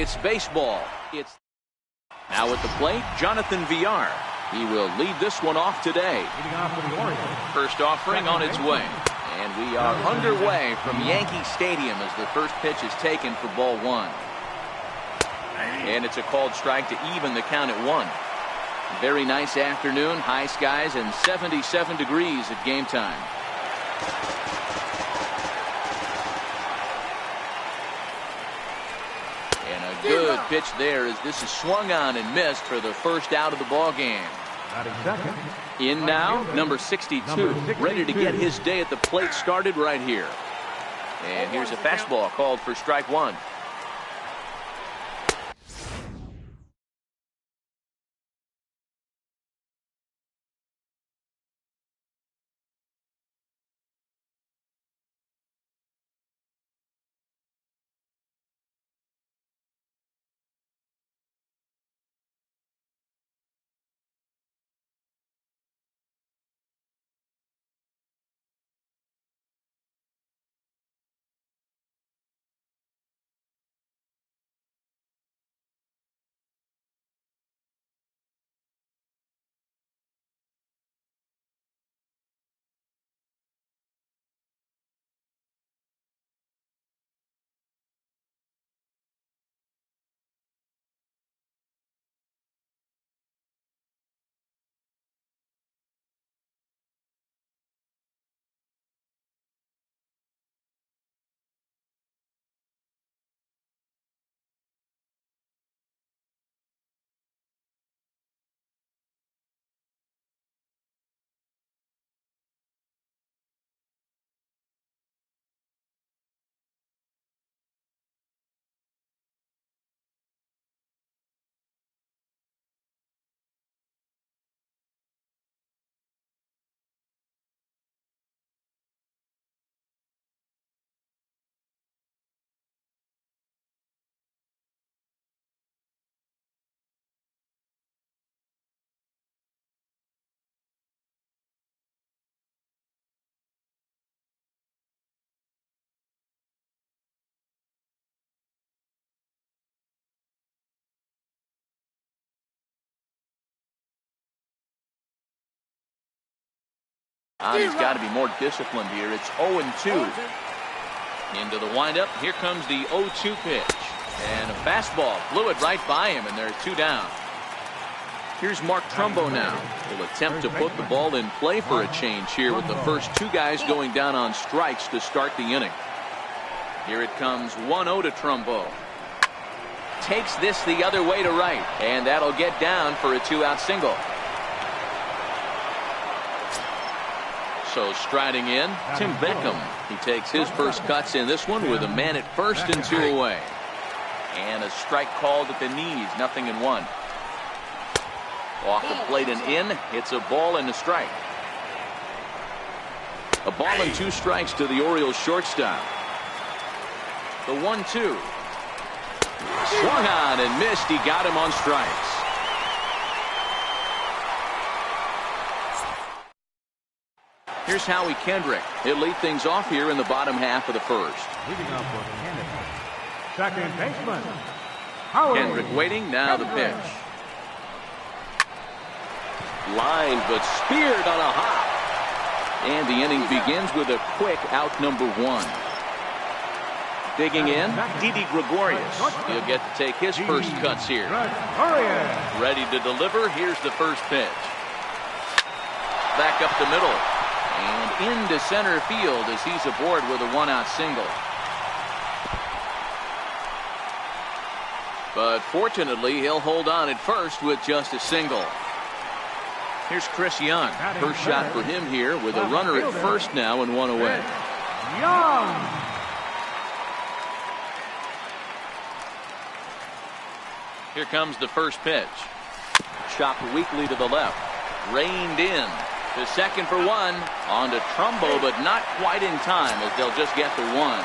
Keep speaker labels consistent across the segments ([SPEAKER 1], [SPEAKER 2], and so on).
[SPEAKER 1] It's baseball. It's now at the plate, Jonathan Villar. He will lead this one off today. First offering on its way. And we are underway from Yankee Stadium as the first pitch is taken for ball one. And it's a called strike to even the count at 1. Very nice afternoon, high skies and 77 degrees at game time. And a good pitch there as this is swung on and missed for the first out of the ball game. In now, number 62, ready to get his day at the plate started right here. And here's a fastball called for strike 1. He's got to be more disciplined here. It's 0-2. Into the windup. Here comes the 0-2 pitch. And a fastball blew it right by him, and there's 2 down. Here's Mark Trumbo now. He'll attempt to put the ball in play for a change here with the first 2 guys going down on strikes to start the inning. Here it comes 1-0 to Trumbo. Takes this the other way to right, and that'll get down for a 2-out single. So striding in, Tim Beckham. He takes his first cuts in this one with a man at first and 2 away. And a strike called at the knees, 0-1. Off the plate and in, it's a ball and a strike. A ball and 2 strikes to the Orioles shortstop. The 1-2. Swung on and missed. He got him on strikes. Here's Howie Kendrick. He'll lead things off here in the bottom half of the first.
[SPEAKER 2] Leading off for Canada, second baseman,
[SPEAKER 1] Kendrick waiting. Now the pitch. Line, but speared on a hop. And the inning begins with a quick out number 1. Digging in, Didi Gregorius. He'll get to take his first cuts here. Ready to deliver. Here's the first pitch. Back up the middle. And into center field as he's aboard with a 1-out single. But fortunately, he'll hold on at first with just a single. Here's Chris Young. First shot for him here with a runner at first now and 1 away.
[SPEAKER 2] Young.
[SPEAKER 1] Here comes the first pitch. Chopped weakly to the left. Reined in. To second for 1. On to Trumbo, but not quite in time as they'll just get the 1.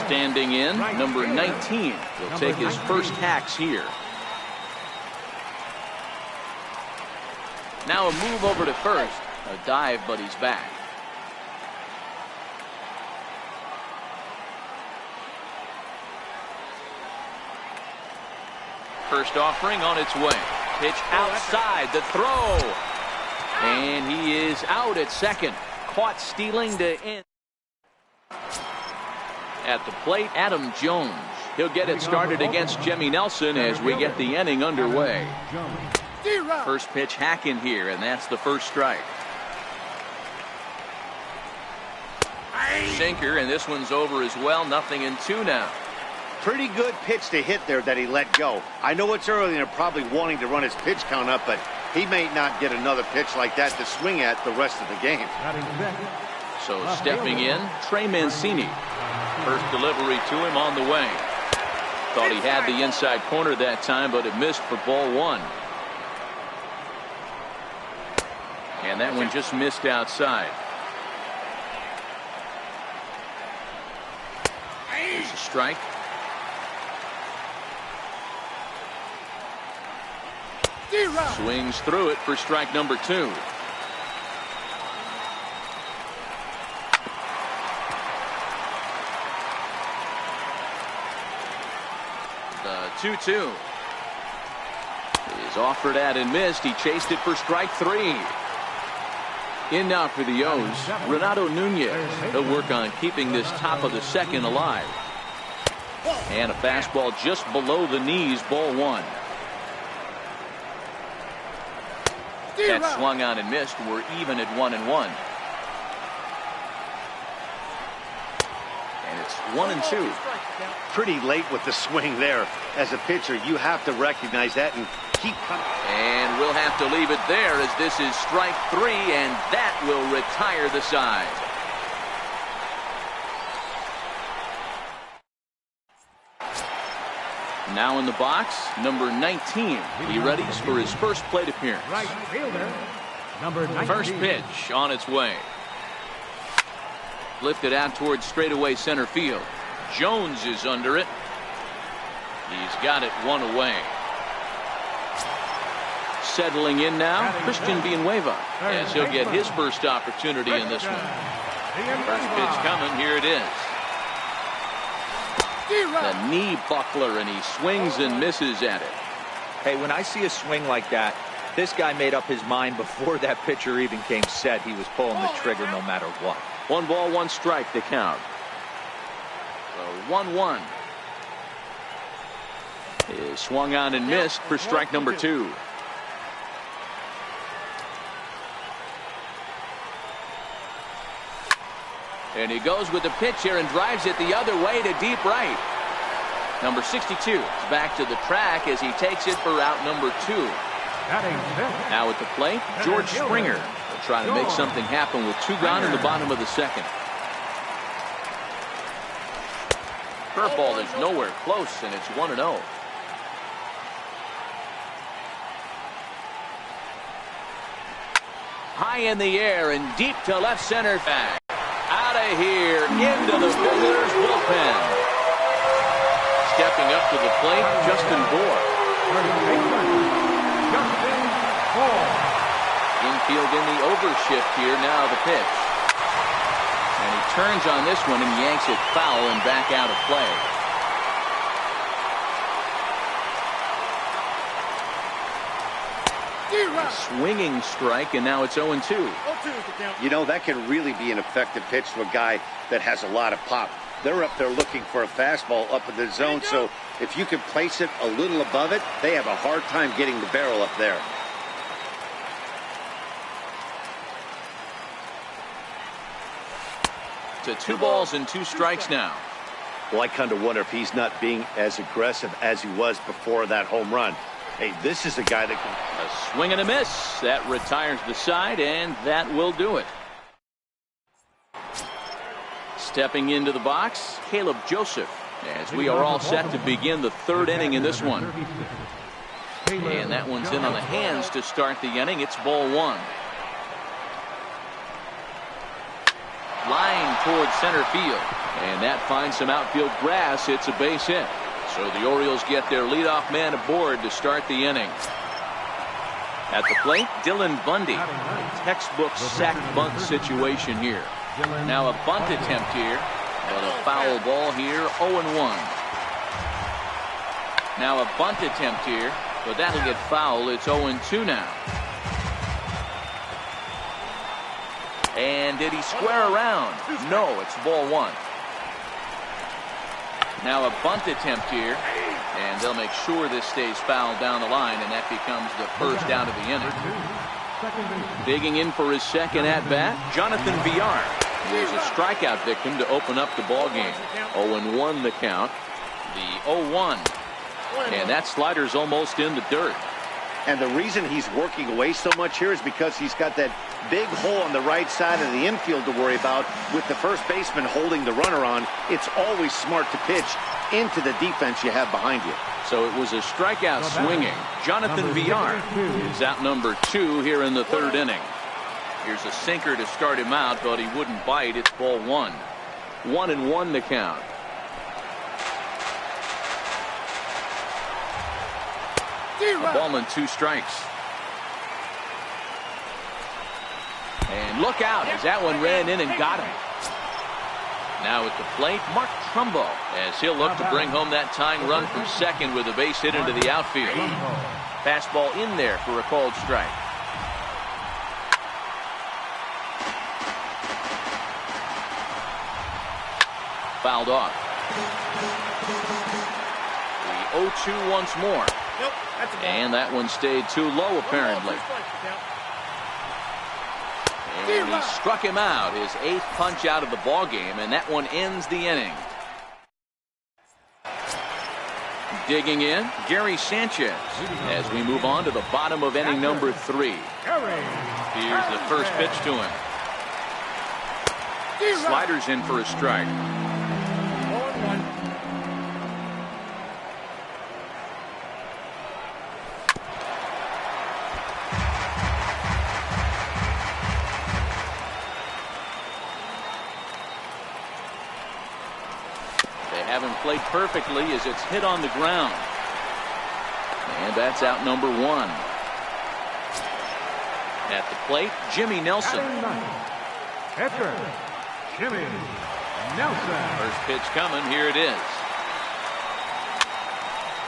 [SPEAKER 1] Standing in, number 19. He'll take his first hacks here. Now a move over to first. A dive, but he's back. First offering on its way. Pitch outside, the throw. And he is out at second. Caught stealing to end. At the plate, Adam Jones. He'll get it started against Jimmy Nelson as we get the inning underway. First pitch hacking here, and that's the first strike. Sinker, and this one's over as well. 0-2 now.
[SPEAKER 3] Pretty good pitch to hit there that he let go. I know it's early and they're probably wanting to run his pitch count up, but he may not get another pitch like that to swing at the rest of the game.
[SPEAKER 1] So stepping in, Trey Mancini. First delivery to him on the way. Thought he had the inside corner that time, but it missed for ball one. And that one just missed outside. There's a strike. Swings through it for strike number 2. The 2-2 is offered at and missed. He chased it for strike 3. In now for the O's, Renato Nunez. He'll work on keeping this top of the second alive. And a fastball just below the knees, ball 1. That swung on and missed. We're even at 1-1. And it's 1-2.
[SPEAKER 3] Pretty late with the swing there. As a pitcher, you have to recognize that and keep coming.
[SPEAKER 1] And we'll have to leave it there as this is strike 3, and that will retire the side. Now in the box, number 19. He readies for his first plate appearance.
[SPEAKER 2] Right fielder, number 19.
[SPEAKER 1] First pitch on its way. Lifted out towards straightaway center field. Jones is under it. He's got it one away. Settling in now, Christian Villanueva, as he'll get his first opportunity in this one. First pitch coming, here it is. The knee buckler, and he swings and misses at it.
[SPEAKER 4] Hey, when I see a swing like that, this guy made up his mind before that pitcher even came set. He was pulling the trigger no matter what.
[SPEAKER 1] 1 ball, 1 strike to count. So 1-1 is swung on and missed for strike number 2. And he goes with the pitch here and drives it the other way to deep right. Number 62 is back to the track as he takes it for out number 2. Now at the plate, George Springer will try to make something happen with 2 gone in the bottom of the second. Curveball is nowhere close, and it's 1-0. High in the air and deep to left center back. Out of here, into the Visitors bullpen. Stepping up to the plate, Justin Bohr. Infield in the overshift here, now the pitch. And he turns on this one and yanks it foul and back out of play. A swinging strike, and now it's 0-2.
[SPEAKER 3] You know, that can really be an effective pitch to a guy that has a lot of pop. They're up there looking for a fastball up in the zone, so if you can place it a little above it, they have a hard time getting the barrel up there.
[SPEAKER 1] To 2 balls and 2 strikes now.
[SPEAKER 3] Well, I kind of wonder if he's not being as aggressive as he was before that home run. Hey, this is a guy that can...
[SPEAKER 1] A swing and a miss. That retires the side, and that will do it. Stepping into the box, Caleb Joseph, as we are all set to begin the 3rd inning in this one. And that one's in on the hands to start the inning. It's ball 1. Line towards center field, and that finds some outfield grass. It's a base hit. So the Orioles get their leadoff man aboard to start the inning. At the plate, Dylan Bundy. Textbook sack bunt situation here. Now a bunt attempt here, but a foul ball here, 0-1. Now a bunt attempt here, but that'll get foul. It's 0-2 now. And did he square around? No, it's ball one. Now a bunt attempt here, and they'll make sure this stays foul down the line, and that becomes the first out of the inning. Digging in for his second at-bat, Jonathan Villar. He was a strikeout victim to open up the ball game. 0-1 the count. The 0-1. And that slider's almost in the dirt.
[SPEAKER 3] And the reason he's working away so much here is because he's got that big hole on the right side of the infield to worry about. With the first baseman holding the runner on, it's always smart to pitch into the defense you have behind you.
[SPEAKER 1] So it was a strikeout swinging. Jonathan Villar is out number 2 here in the third inning. Here's a sinker to start him out, but he wouldn't bite. It's ball one. 1-1 the count. A ball and 2 strikes. And look out as that one ran in and got him. Now at the plate, Mark Trumbo, as he'll look to bring home that tying run from second with a base hit into the outfield. Fastball in there for a called strike. Fouled off. The 0-2 once more. And that one stayed too low apparently. And he struck him out, his 8th punch out of the ball game, and that one ends the inning. Digging in, Gary Sanchez, as we move on to the bottom of inning number 3. Here's the first pitch to him. Sliders in for a strike. Haven't played perfectly as it's hit on the ground. And that's out number 1. At the plate, Jimmy Nelson.
[SPEAKER 2] Pitcher, Jimmy Nelson.
[SPEAKER 1] First pitch coming. Here it is.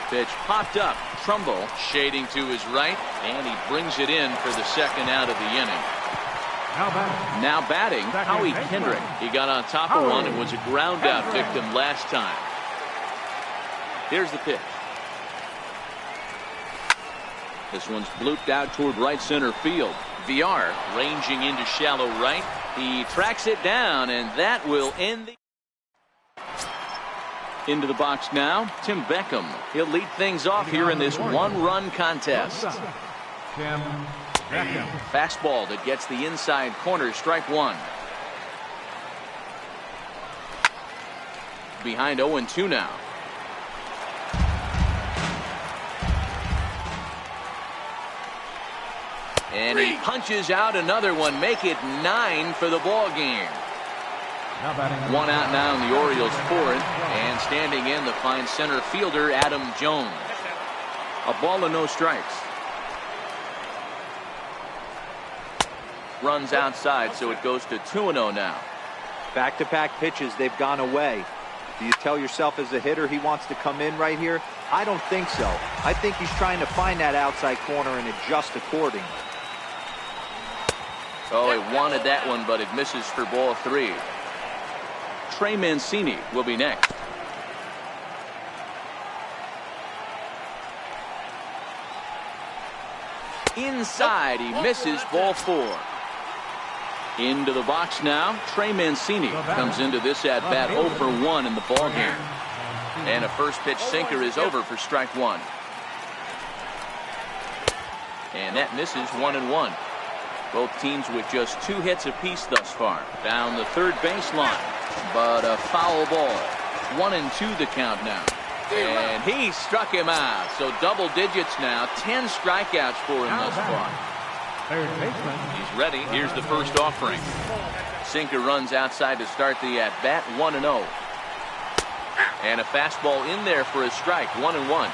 [SPEAKER 1] Pitch popped up. Trumbo shading to his right, and he brings it in for the second out of the inning. Now batting, Howie Kendrick. He got on top of one and was a ground out victim last time. Here's the pitch. This one's blooped out toward right center field. Villar ranging into shallow right. He tracks it down, and that will end the... Into the box now, Tim Beckham. He'll lead things off here in this one-run contest.
[SPEAKER 2] Tim Beckham.
[SPEAKER 1] Fastball that gets the inside corner, strike 1. Behind 0-2 now. And he punches out another one, make it 9 for the ball game. One out now in the Orioles' 4th, and standing in the fine center fielder Adam Jones. A ball and no strikes. Runs outside, so it goes to 2-0 now.
[SPEAKER 4] Back-to-back pitches, they've gone away. Do you tell yourself as a hitter he wants to come in right here? I don't think so. I think he's trying to find that outside corner and adjust accordingly.
[SPEAKER 1] Oh, he wanted that one, but it misses for ball 3. Trey Mancini will be next. Inside, he misses, ball 4. Into the box now, Trey Mancini comes into this at-bat 0 for 1 in the ball game. And a first pitch sinker is over for strike 1. And that misses 1-1. Both teams with just 2 hits apiece thus far. Down the third baseline, but a foul ball. 1-2 the count now. And he struck him out. So double digits now. 10 strikeouts for him thus far.
[SPEAKER 2] Third baseman.
[SPEAKER 1] He's ready. Here's the first offering. Sinker runs outside to start the at-bat. 1-0. And a fastball in there for a strike. 1-1.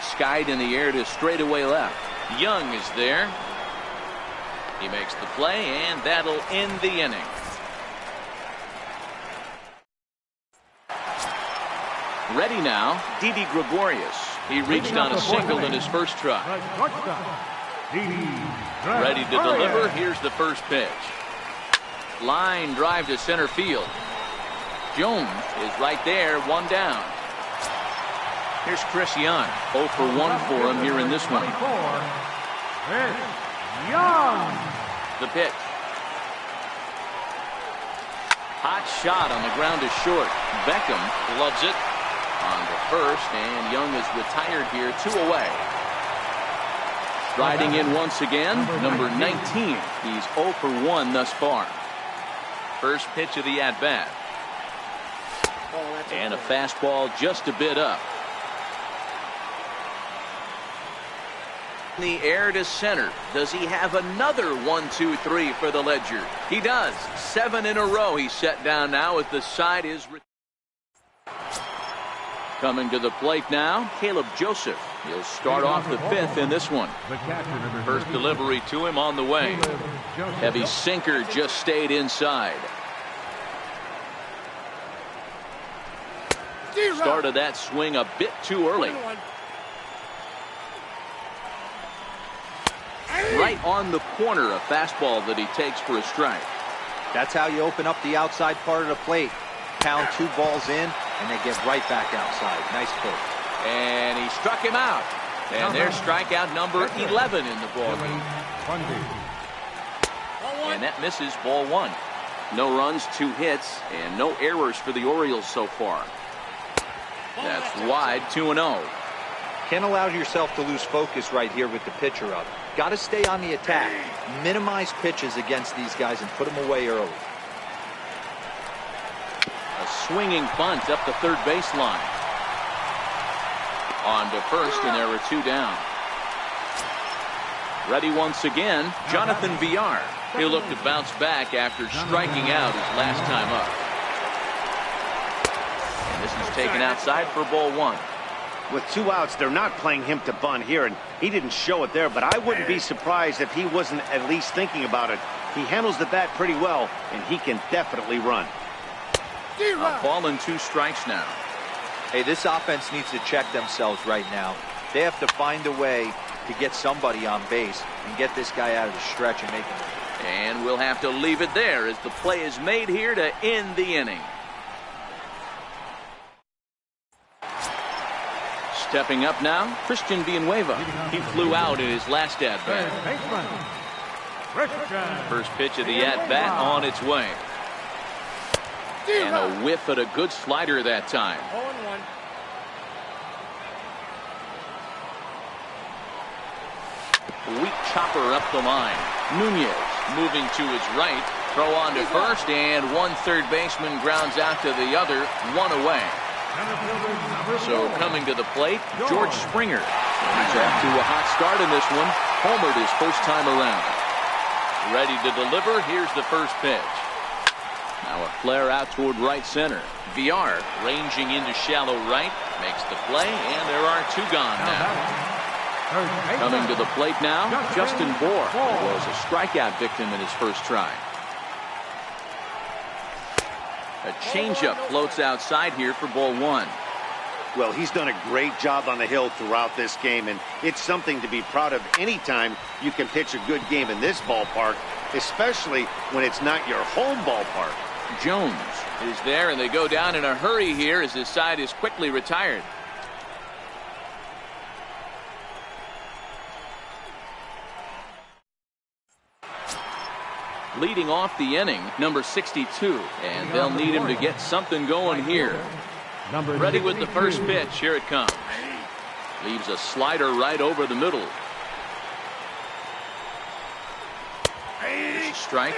[SPEAKER 1] Skied in the air to straightaway left. Young is there. He makes the play, and that'll end the inning. Ready now, Didi Gregorius. He reached on a single in his first try. Ready to deliver. Here's the first pitch. Line drive to center field. Jones is right there, one down. Here's Chris Young. 0 for 1 for him here in this one.
[SPEAKER 2] Young.
[SPEAKER 1] The pitch. Hot shot on the ground to short. Beckham gloves it on the first, and Young is retired here, 2 away. Riding in once again, number 19. He's 0 for 1 thus far. First pitch of the at-bat. And a fastball just a bit up. In the air to center. Does he have another 1-2-3 for the Ledger? He does. 7 in a row he's set down now as the side is. Coming to the plate now, Caleb Joseph. He'll start off the 5th in this one. First delivery to him on the way. Heavy sinker just stayed inside. Started that swing a bit too early. Right on the corner, a fastball that he takes for a strike.
[SPEAKER 4] That's how you open up the outside part of the plate. Pound 2 balls in, and they get right back outside. Nice pitch.
[SPEAKER 1] And he struck him out. And there's strikeout number 11 in the ballgame. And that misses ball 1. No runs, 2 hits, and no errors for the Orioles so far. That's wide, 2-0.
[SPEAKER 4] Can't allow yourself to lose focus right here with the pitcher up. Got to stay on the attack. Minimize pitches against these guys and put them away early.
[SPEAKER 1] A swinging bunt up the third baseline. On to first, and there are 2 down. Ready once again, Jonathan Villar. He'll look to bounce back after striking out his last time up. And this is taken outside for ball 1.
[SPEAKER 3] With 2 outs, they're not playing him to bunt here, and he didn't show it there, but I wouldn't be surprised if he wasn't at least thinking about it. He handles the bat pretty well, and he can definitely run.
[SPEAKER 1] A ball and 2 strikes now.
[SPEAKER 4] Hey, this offense needs to check themselves right now. They have to find a way to get somebody on base and get this guy out of the stretch and make him.
[SPEAKER 1] And we'll have to leave it there as the play is made here to end the inning. Stepping up now, Christian Villanueva. He flew out in his last at-bat. First pitch of the at-bat on its way. And a whiff at a good slider that time.
[SPEAKER 5] 0-1.
[SPEAKER 1] Weak chopper up the line. Nunez moving to his right. Throw on to first, and one third baseman grounds out to the other, 1 away. So coming to the plate, George Springer. He's off to a hot start in this one. Homered his first time around. Ready to deliver. Here's the first pitch. Now a flare out toward right center. Villar ranging into shallow right. Makes the play, and there are 2 gone now. Coming to the plate now, Justin Bohr, who was a strikeout victim in his first try. A changeup floats outside here for ball 1.
[SPEAKER 3] Well, he's done a great job on the hill throughout this game, and it's something to be proud of anytime you can pitch a good game in this ballpark, especially when it's not your home ballpark.
[SPEAKER 1] Jones is there, and they go down in a hurry here as his side is quickly retired. Leading off the inning, number 62, and they'll need him to get something going here. Ready with the first pitch. Here it comes. Leaves a slider right over the middle. Strike.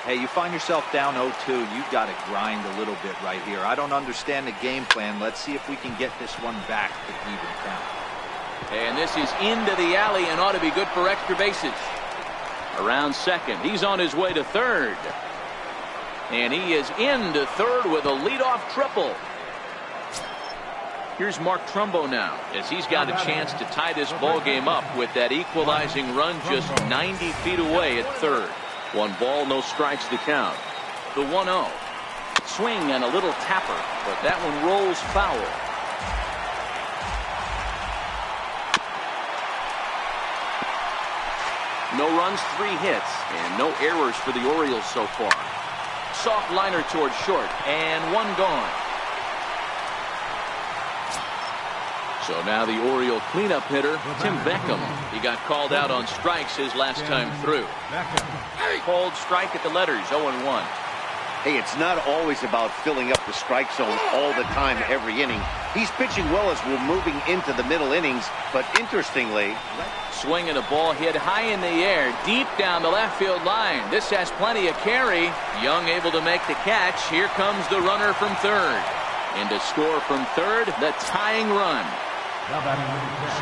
[SPEAKER 4] Hey, you find yourself down 0-2. You've got to grind a little bit right here. I don't understand the game plan. Let's see if we can get this one back to even count.
[SPEAKER 1] And this is into the alley and ought to be good for extra bases. Around second. He's on his way to third. And he is into third with a leadoff triple. Here's Mark Trumbo now, as he's got a chance to tie this ball game up with that equalizing run just 90 feet away at third. 1 ball, no strikes to count. The 1-0. Swing and a little tapper, but that one rolls foul. No runs, 3 hits, and no errors for the Orioles so far. Soft liner towards short, and 1 gone. So now the Oriole cleanup hitter, Tim Beckham. He got called out on strikes his last time through. Called strike at the letters, 0-1.
[SPEAKER 3] Hey, it's not always about filling up the strike zone all the time, every inning. He's pitching well as we're moving into the middle innings, but interestingly...
[SPEAKER 1] Swinging a ball hit high in the air, deep down the left field line. This has plenty of carry. Young able to make the catch. Here comes the runner from third. And to score from third, the tying run.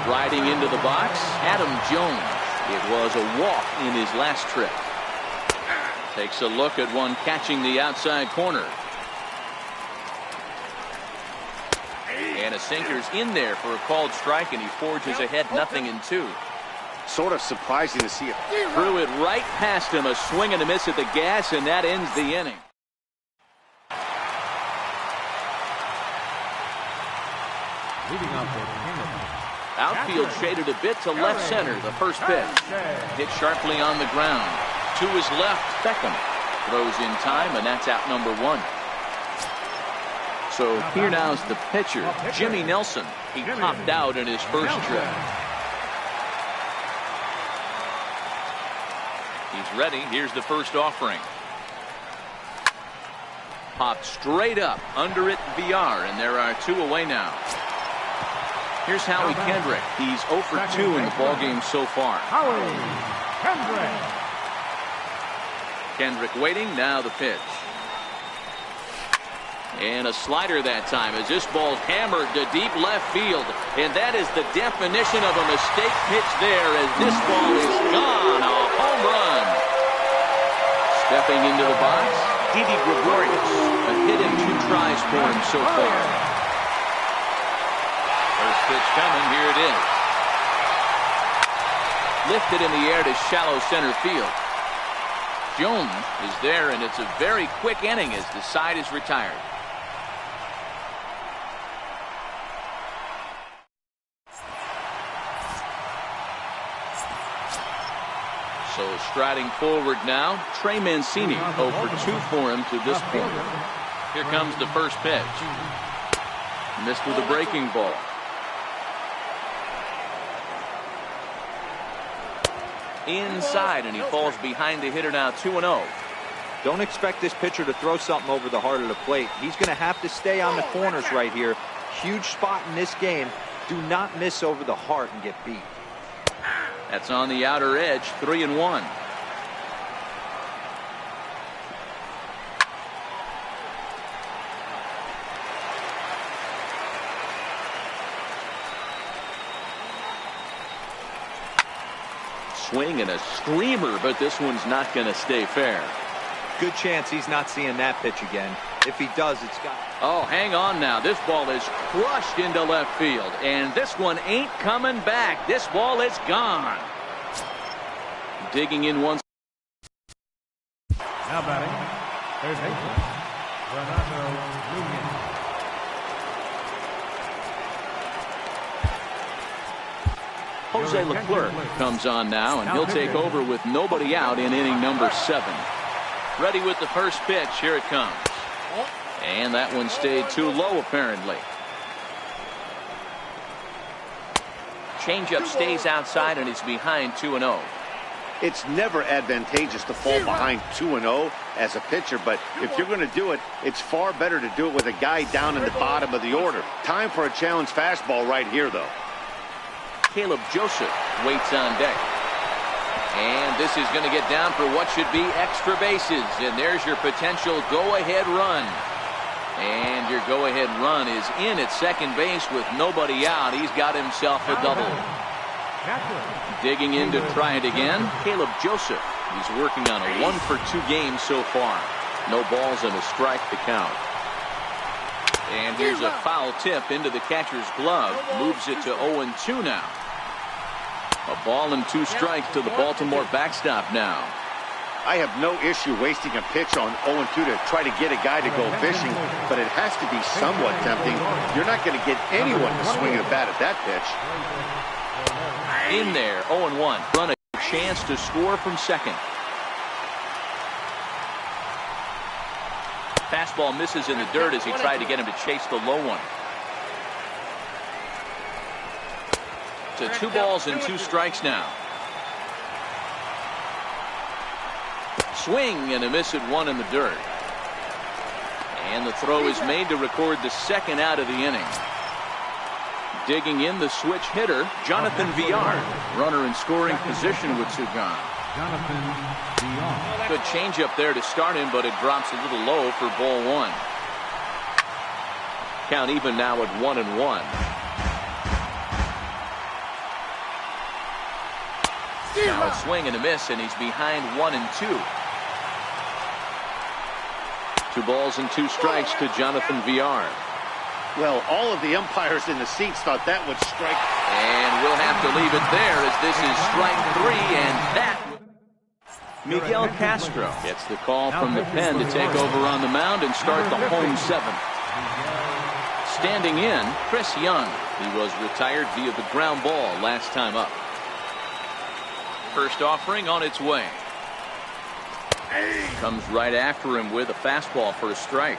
[SPEAKER 1] Striding into the box, Adam Jones. It was a walk in his last trip. Takes a look at one catching the outside corner. And a sinker's in there for a called strike, and he forges ahead 0-2.
[SPEAKER 3] Sort of surprising to see it.
[SPEAKER 1] Threw it right past him, a swing and a miss at the gas, and that ends the inning. Outfield shaded a bit to left center, the first pitch. Hit sharply on the ground. To his left, Beckham throws in time, and that's out number 1. So here now is the pitcher, Jimmy Nelson. He popped out in his first trip. He's ready. Here's the first offering. Popped straight up, under it VR, and there are 2 away now. Here's Howie Kendrick. He's 0 for 2 in the ballgame so far.
[SPEAKER 2] Howie Kendrick.
[SPEAKER 1] Kendrick waiting. Now the pitch. And a slider that time as this ball's hammered to deep left field. And that is the definition of a mistake pitch there as this ball is gone. A home run. Stepping into the box, Didi Gregorius. A hit in 2 tries for him so far. First pitch coming. Here it is. Lifted in the air to shallow center field. Jones is there, and it's a very quick inning as the side is retired. So striding forward now, Trey Mancini, 0 for 2 for him to this point. Here comes the first pitch. Missed with a breaking ball. Inside, and he falls behind the hitter now, 2-0.
[SPEAKER 4] Don't expect this pitcher to throw something over the heart of the plate. He's going to have to stay on the corners right here. Huge spot in this game. Do not miss over the heart and get beat.
[SPEAKER 1] That's on the outer edge, 3-1. Swing and a screamer, but this one's not going to stay fair.
[SPEAKER 4] Good chance he's not seeing that pitch again. If he does, it's got...
[SPEAKER 1] Oh, hang on now. This ball is crushed into left field, and this one ain't coming back. This ball is gone. Digging in once.
[SPEAKER 2] Now batting, there's baseman, Renato Nunez.
[SPEAKER 1] Jose Leclerc comes on now, and he'll take over with nobody out in inning number 7. Ready with the first pitch. Here it comes. And that one stayed too low, apparently. Changeup stays outside, and it's behind 2-0.
[SPEAKER 3] It's never advantageous to fall behind 2-0 as a pitcher, but if you're going to do it, it's far better to do it with a guy down in the bottom of the order. Time for a challenge fastball right here, though.
[SPEAKER 1] Caleb Joseph waits on deck. And this is going to get down for what should be extra bases. And there's your potential go-ahead run. And your go-ahead run is in at second base with nobody out. He's got himself a double. Digging in to try it again, Caleb Joseph. He's working on a 1 for 2 game so far. No balls and a strike to count. And here's a foul tip into the catcher's glove. Moves it to 0-2 now. A ball and 2 strikes to the Baltimore backstop now.
[SPEAKER 3] I have no issue wasting a pitch on 0-2 to try to get a guy to go fishing, but it has to be somewhat tempting. You're not going to get anyone to swing a bat at that pitch.
[SPEAKER 1] In there, 0-1. Front of chance to score from second. Fastball misses in the dirt as he tried to get him to chase the low one. To 2 balls and 2 strikes now. Swing and a miss at 1 in the dirt. And the throw is made to record the second out of the inning. Digging in, the switch hitter, Jonathan Villar. Runner in scoring position with 2 gone.
[SPEAKER 2] Jonathan Villar.
[SPEAKER 1] Good changeup there to start him, but it drops a little low for ball 1. Count even now at 1-1. Now a swing and a miss, and he's behind 1-2. 2 balls and 2 strikes to Jonathan Villar.
[SPEAKER 3] Well, all of the umpires in the seats thought that would strike.
[SPEAKER 1] And we'll have to leave it there as this is strike 3, and that. Miguel Castro gets the call from the pen to take over on the mound and start the home 7th. Standing in, Chris Young. He was retired via the ground ball last time up. First offering on its way. Comes right after him with a fastball for a strike.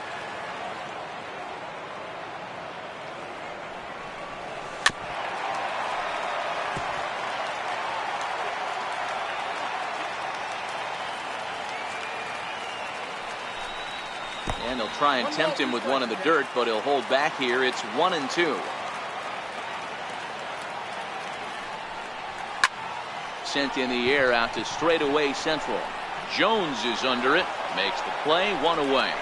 [SPEAKER 1] And they'll try and tempt him with 1 in the dirt, but he'll hold back here. It's 1-2. Sent in the air out to straightaway central. Jones is under it. Makes the play. 1 away.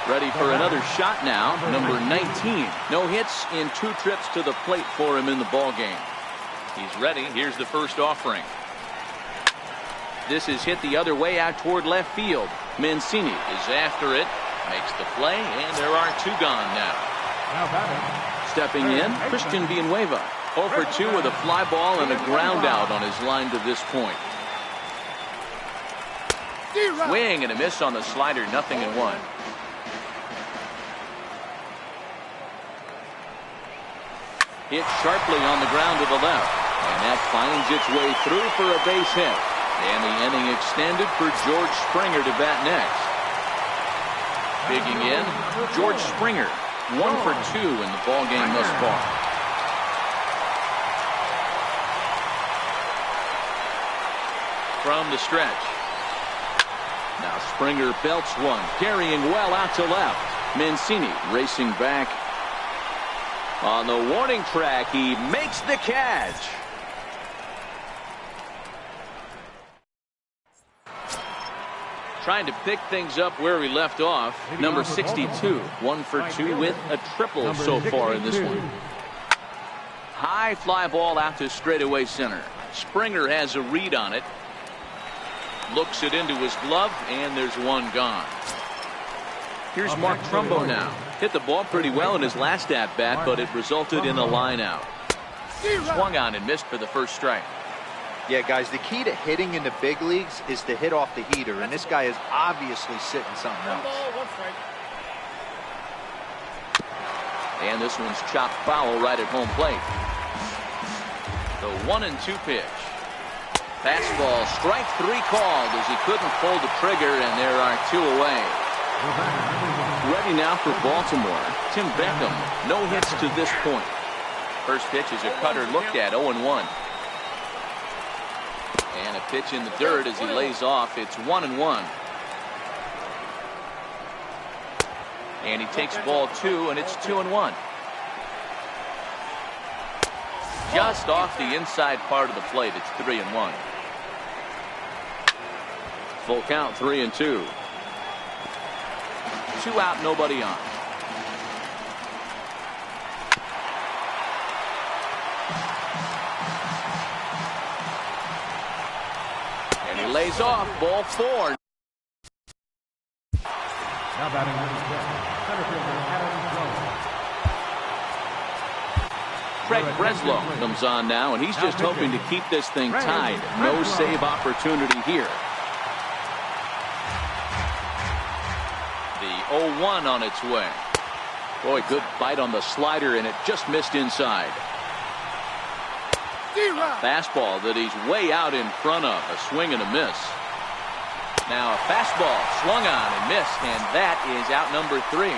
[SPEAKER 1] Ready for another shot now. Number 19. No hits in 2 trips to the plate for him in the ball game. He's ready. Here's the first offering. This is hit the other way out toward left field. Mancini is after it. Makes the play, and there are 2 gone now. Stepping in, Christian Villanueva. 0 for 2 with a fly ball and a ground out on his line to this point. Swing and a miss on the slider. 0-1. Hit sharply on the ground to the left, and that finds its way through for a base hit. And the inning extended for George Springer to bat next. Digging in, George Springer. 1 for 2 in the ball game thus far. From the stretch. Now Springer belts 1, carrying well out to left. Mancini racing back. On the warning track, he makes the catch. Trying to pick things up where we left off. Number 62, 1 for 2 with a triple so far in this one. High fly ball out to straightaway center. Springer has a read on it. Looks it into his glove, and there's 1 gone. Here's Mark Trumbo now. Hit the ball pretty well in his last at-bat, but it resulted in a line out. Swung on and missed for the first strike.
[SPEAKER 4] Yeah, guys, the key to hitting in the big leagues is to hit off the heater, and this guy is obviously sitting something else.
[SPEAKER 1] And this one's chopped foul right at home plate. The 1-2 pitch. Fastball, strike 3 called as he couldn't pull the trigger, and there are 2 away. Ready now for Baltimore. Tim Beckham, no hits to this point. First pitch is a cutter looked at, 0-1. And a pitch in the dirt as he lays off. It's 1-1. And he takes ball 2, and it's 2-1. Just off the inside part of the plate. It's 3-1. Full count, 3-2. 2 out, nobody on. And he lays off, ball 4.
[SPEAKER 2] Now batting on the center fielder, Adam Jones.
[SPEAKER 1] Craig Breslow comes on now, and he's just hoping to keep this thing tied. No save opportunity here. The 0-1 on its way. Boy, good bite on the slider, and it just missed inside. A fastball that he's way out in front of. A swing and a miss. Now a fastball swung on and missed, and that is out number 3.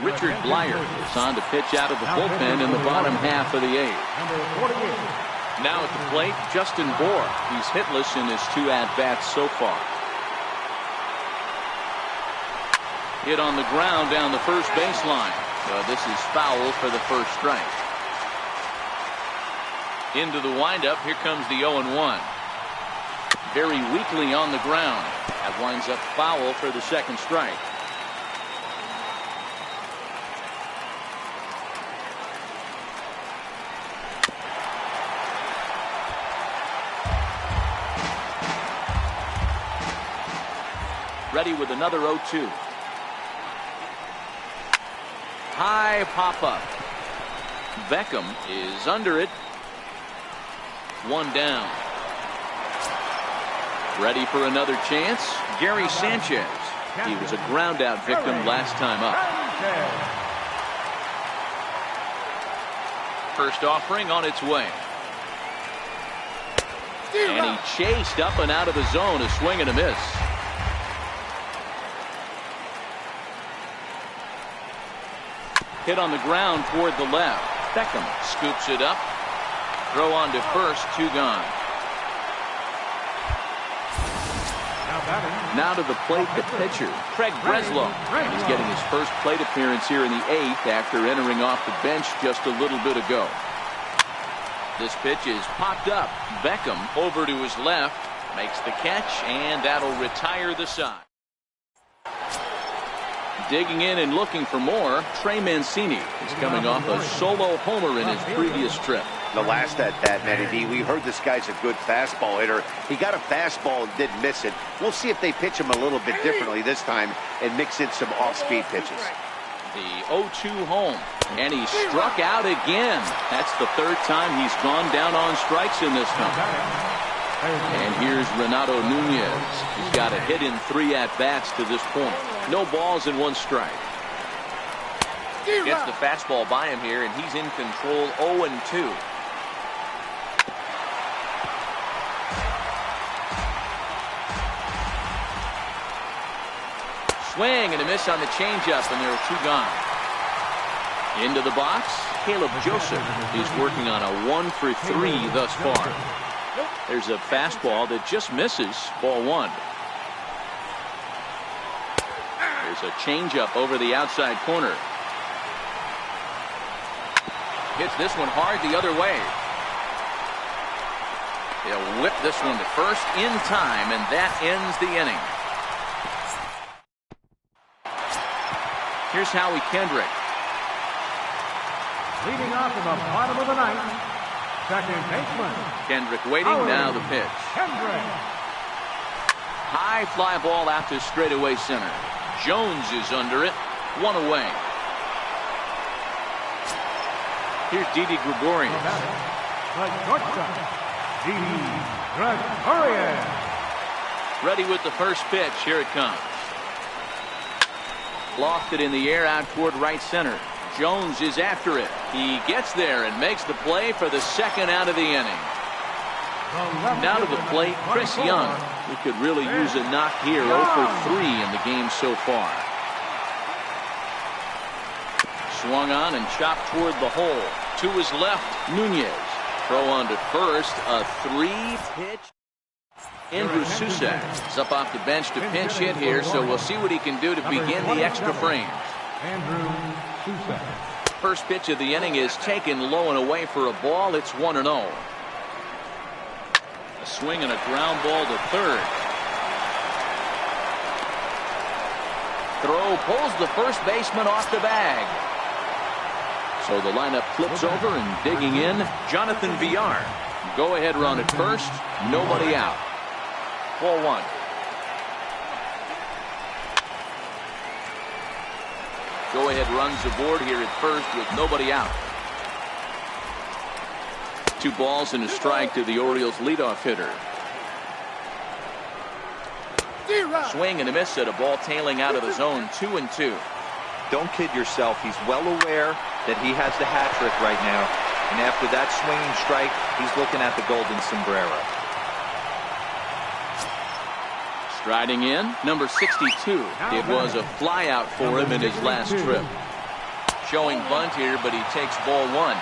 [SPEAKER 1] Richard Blyer is on to pitch out of the bullpen in the bottom half of the 8th. Now at the plate, Justin Bohr. He's hitless in his 2 at-bats so far. Hit on the ground down the first baseline. This is foul for the first strike. Into the windup, here comes the 0-1. Very weakly on the ground. That winds up foul for the second strike. Ready with another 0-2. High pop-up. Beckham is under it. 1 down. Ready for another chance. Gary Sanchez. He was a ground-out victim last time up. First offering on its way. And he chased up and out of the zone. A swing and a miss. Hit on the ground toward the left. Beckham scoops it up. Throw on to first. 2 gone. Now to the plate, the pitcher, Craig Breslow. And he's getting his first plate appearance here in the 8th after entering off the bench just a little bit ago. This pitch is popped up. Beckham over to his left. Makes the catch, and that'll retire the side. Digging in and looking for more, Trey Mancini is coming off a solo homer in his previous trip.
[SPEAKER 3] The last at-bat, Matty D, we heard this guy's a good fastball hitter. He got a fastball and didn't miss it. We'll see if they pitch him a little bit differently this time and mix in some off-speed pitches.
[SPEAKER 1] The 0-2 home, and he struck out again. That's the 3rd time he's gone down on strikes in this one. And here's Renato Nunez. He's got a hit in 3 at-bats to this point. No balls and 1 strike. Gets the fastball by him here, and he's in control. 0-2. Swing and a miss on the changeup, and there are 2 gone. Into the box, Caleb Joseph is working on a 1 for 3 thus far. There's a fastball that just misses. Ball 1. There's a changeup over the outside corner. Hits this one hard the other way. He'll whip this one to first in time, and that ends the inning. Here's Howie Kendrick.
[SPEAKER 2] Leading off in the bottom of the 9th, second baseman.
[SPEAKER 1] Kendrick waiting. Now the pitch.
[SPEAKER 2] Kendrick.
[SPEAKER 1] High fly ball out to straightaway center. Jones is under it. 1 away. Here's Didi Gregorius.
[SPEAKER 2] The shortstop, Didi Gregorius.
[SPEAKER 1] Ready with the first pitch. Here it comes. Lofted in the air out toward right center. Jones is after it. He gets there and makes the play for the 2nd out of the inning. Now to the plate, Chris Young. He could really use a knock here. 0 for 3 in the game so far. Swung on and chopped toward the hole. To his left, Nunez. Throw on to first. A 3-pitch. Andrew Susak is up off the bench to pinch hit here, so we'll see what he can do to begin the extra frames.
[SPEAKER 2] Andrew Susak.
[SPEAKER 1] First pitch of the inning is taken low and away for a ball. It's 1-0. A swing and a ground ball to third. Throw pulls the first baseman off the bag. So the lineup flips over, and digging in, Jonathan Villar. Go ahead run at first. Nobody out. Ball 1. Go ahead runs aboard here at first with nobody out. 2 balls and a strike to the Orioles leadoff hitter. Swing and a miss at a ball tailing out of the zone. 2-2.
[SPEAKER 4] Don't kid yourself. He's well aware that he has the hat trick right now. And after that swinging strike, he's looking at the golden sombrero.
[SPEAKER 1] Striding in, number 62. It was a flyout for him in his last trip. Showing bunt here, but he takes ball one.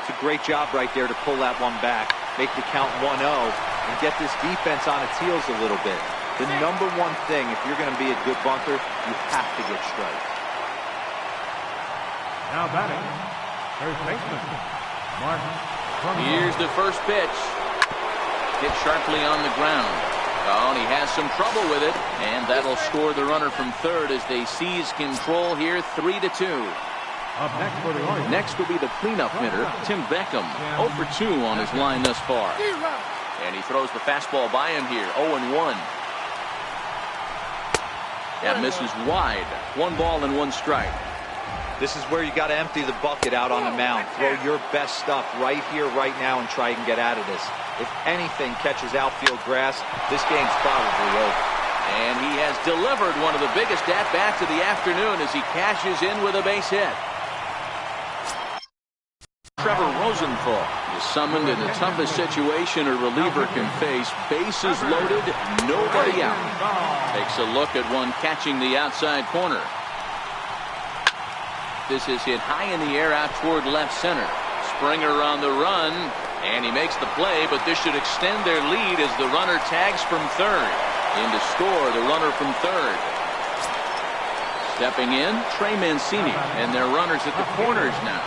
[SPEAKER 4] It's a great job right there to pull that one back, make the count 1-0, and get this defense on its heels a little bit. The number one thing, if you're going to be a good bunter, you have to get strikes.
[SPEAKER 2] Now batting, first baseman, Martin.
[SPEAKER 1] Here's the first pitch. Hit sharply on the ground. Oh, and he has some trouble with it, and that'll score the runner from third as they seize control here, 3-2.
[SPEAKER 2] Up next for the Orioles.
[SPEAKER 1] Next will be the cleanup hitter, Tim Beckham, 0 for 2 on his line thus far. And he throws the fastball by him here, 0-1. That misses wide. 1 ball and 1 strike.
[SPEAKER 4] This is where you got to empty the bucket out on the mound. Throw your best stuff right here, right now, and try and get out of this. If anything catches outfield grass, this game's probably over.
[SPEAKER 1] And he has delivered one of the biggest at-bats of the afternoon as he cashes in with a base hit. Trevor Rosenthal is summoned in the toughest situation a reliever can face. Bases loaded, nobody out. Takes a look at one catching the outside corner. This is hit high in the air out toward left center. Springer on the run, and he makes the play, but this should extend their lead as the runner tags from third. In to score the runner from third. Stepping in, Trey Mancini, and their runners at the corners now.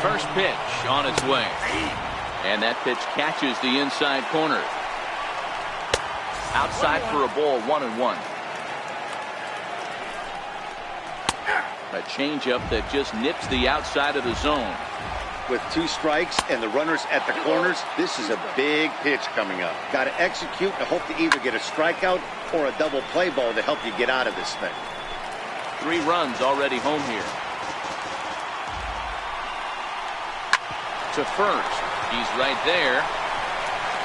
[SPEAKER 1] First pitch on its way. And that pitch catches the inside corner. Outside for a ball, 1-1. A changeup that just nips the outside of the zone.
[SPEAKER 3] With 2 strikes and the runners at the corners, this is a big pitch coming up. Got to execute and hope to either get a strikeout or a double play ball to help you get out of this thing.
[SPEAKER 1] 3 runs already home here. To first. He's right there.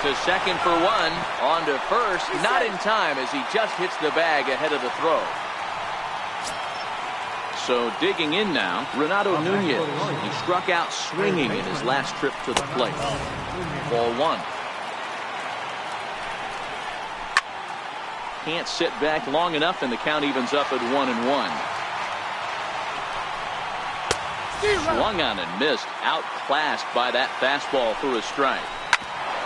[SPEAKER 1] To second for 1. On to first. Not in time as he just hits the bag ahead of the throw. So digging in now, Renato Nunez. He struck out swinging in his last trip to the plate. Ball 1. Can't sit back long enough, and the count evens up at 1-1. Swung on and missed. Outclassed by that fastball for a strike.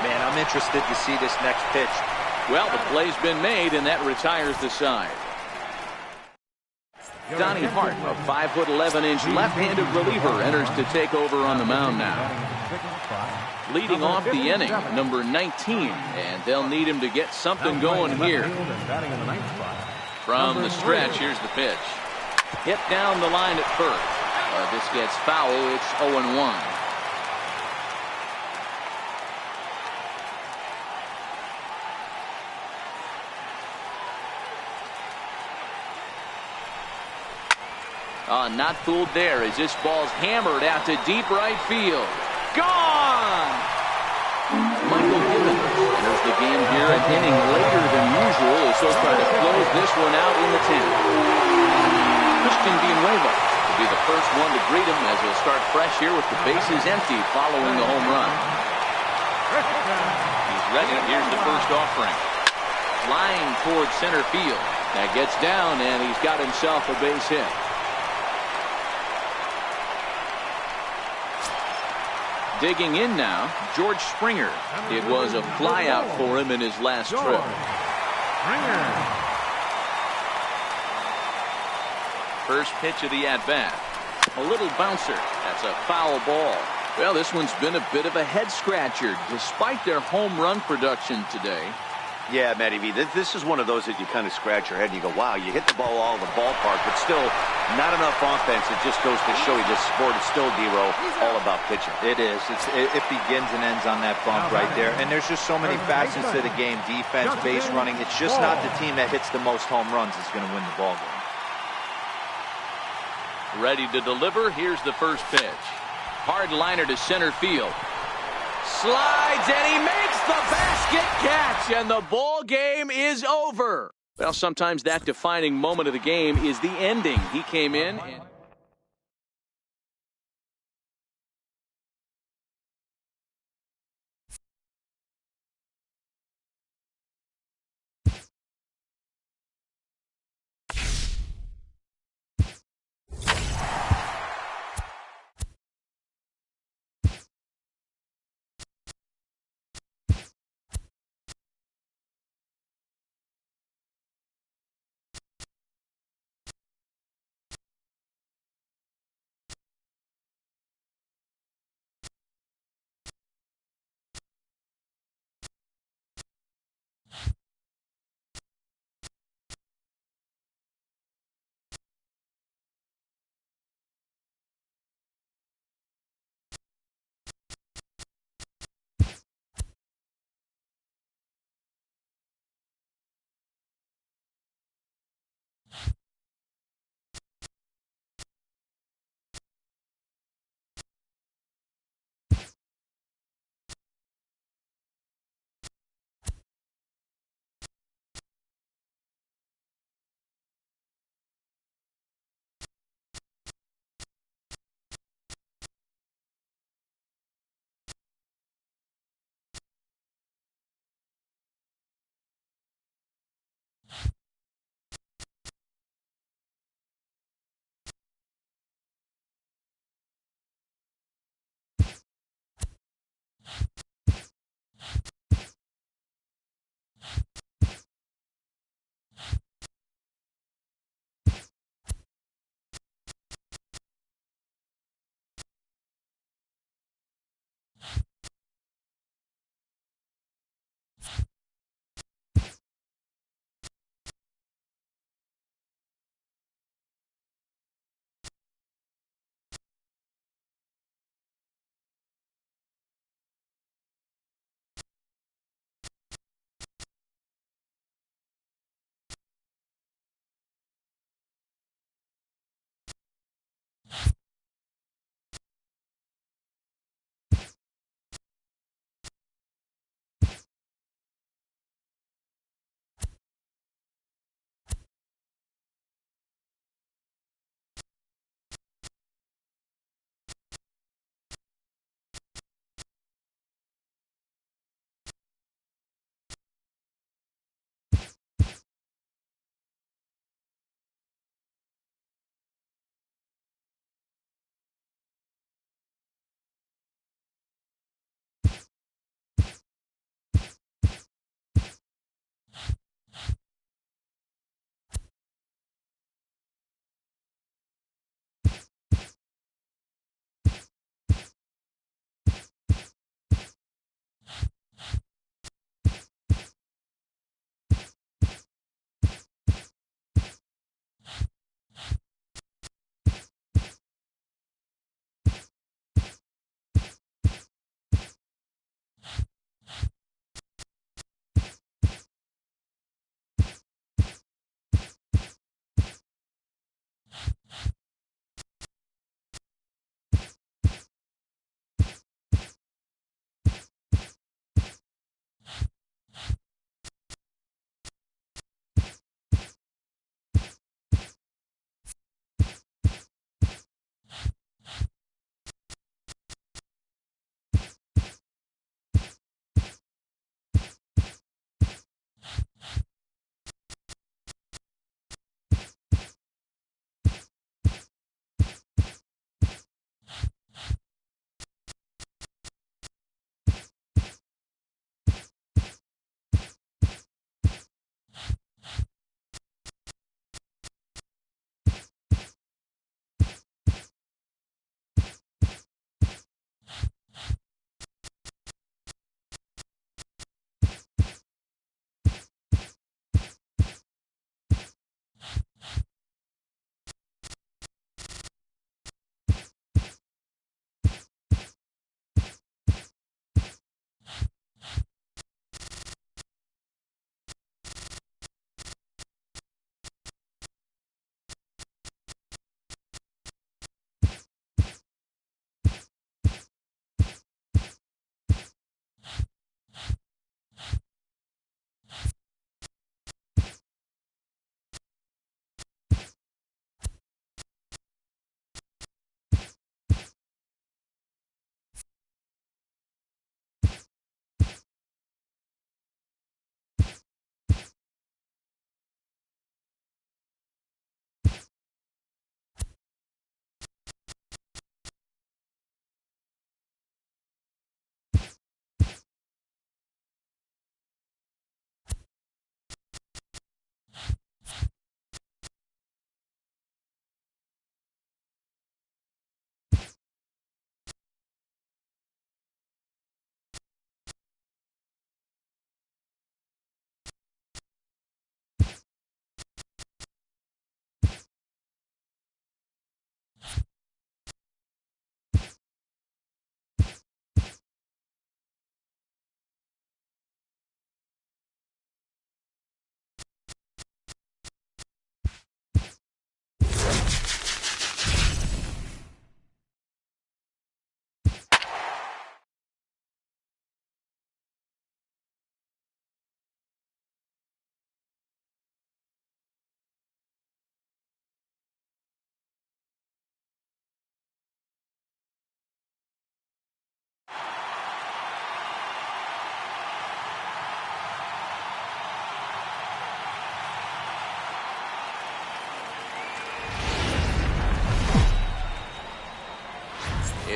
[SPEAKER 4] Man, I'm interested to see this next pitch.
[SPEAKER 1] Well, the play's been made, and that retires the side. Donnie Hart, a 5'11" left-handed reliever, enters to take over on the mound now. Leading off the inning, number 19, and they'll need him to get something going here. From the stretch, here's the pitch. Hit down the line at first. This gets foul. It's 0-1. Not fooled there as this ball's hammered out to deep right field. Gone! Michael Gibbons enters the game here an inning later than usual as he'll try to close this one out in the 10th. Christian Villanueva will be the first one to greet him as he'll start fresh here with the bases empty following the home run. He's ready. Here's the first offering. Flying towards center field. That gets down, and he's got himself a base hit. Digging in now, George Springer. It was a flyout for him in his last trip. First pitch of the at-bat. A little bouncer. That's a foul ball. Well, this one's been a bit of a head-scratcher, despite their home run production today.
[SPEAKER 3] Yeah, Matty V, this is one of those that you kind of scratch your head and you go, wow, you hit the ball all the ballpark, but still not enough offense. It just goes to show you this sport is still, D-Row, all about pitching.
[SPEAKER 4] It is. It begins and ends on that bump right there. And there's just so many facets to the game. Defense, base running. It's just not the team that hits the most home runs that's going to win the ball game.
[SPEAKER 1] Ready to deliver. Here's the first pitch. Hard liner to center field. Slides, and he makes the basket catch, and the ball game is over. Well, sometimes that defining moment of the game is the ending. He came in and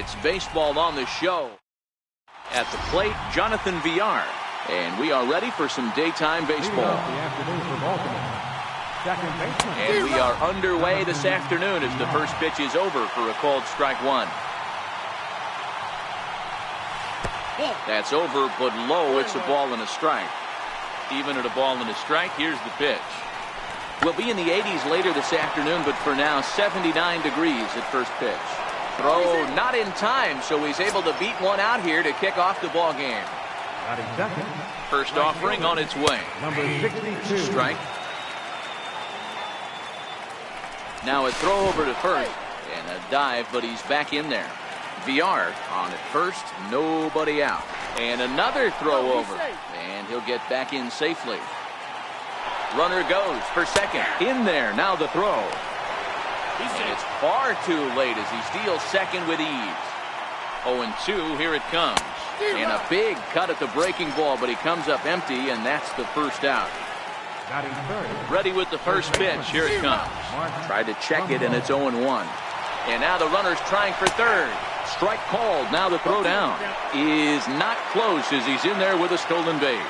[SPEAKER 1] It's baseball on the show. At the plate, Jonathan Villar. And we are ready for some daytime baseball. And we are underway this afternoon as the first pitch is over for a called strike one. That's over, but low. It's a ball and a strike. Even at a ball and a strike, here's the pitch. We'll be in the 80s later this afternoon, but for now, 79 degrees at first pitch. Throw not in time, so he's able to beat one out here to kick off the ball game. First offering on its way.
[SPEAKER 2] Number 62.
[SPEAKER 1] Strike. Now a throw over to first and a dive, but he's back in there. Villar on at first, nobody out. And another throw over, and he'll get back in safely. Runner goes for second. In there, now the throw. And it's far too late as he steals second with ease. 0-2, here it comes. And a big cut at the breaking ball, but he comes up empty, and that's the first out. Ready with the first pitch. Here it comes. Tried to check it, and it's 0-1. And now the runner's trying for third. Strike called. Now the throw down is not close as he's in there with a stolen base.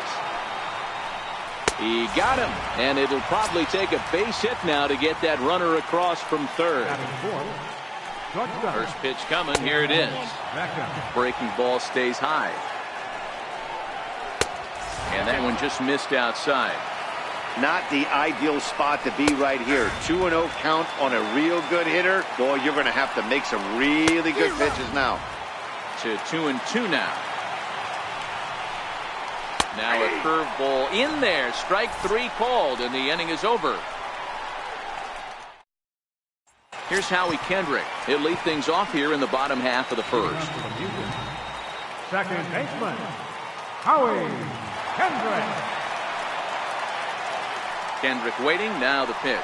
[SPEAKER 1] He got him, and it'll probably take a base hit now to get that runner across from third. First pitch coming. Here it is. Breaking ball stays high. And that one just missed outside.
[SPEAKER 3] Not the ideal spot to be right here. 2-0 count on a real good hitter. Boy, you're going to have to make some really good pitches now.
[SPEAKER 1] To 2-2 now. Now a curveball in there. Strike three called, and the inning is over. Here's Howie Kendrick. He'll lead things off here in the bottom half of the first.
[SPEAKER 2] Second baseman, Howie Kendrick.
[SPEAKER 1] Kendrick waiting. Now the pitch.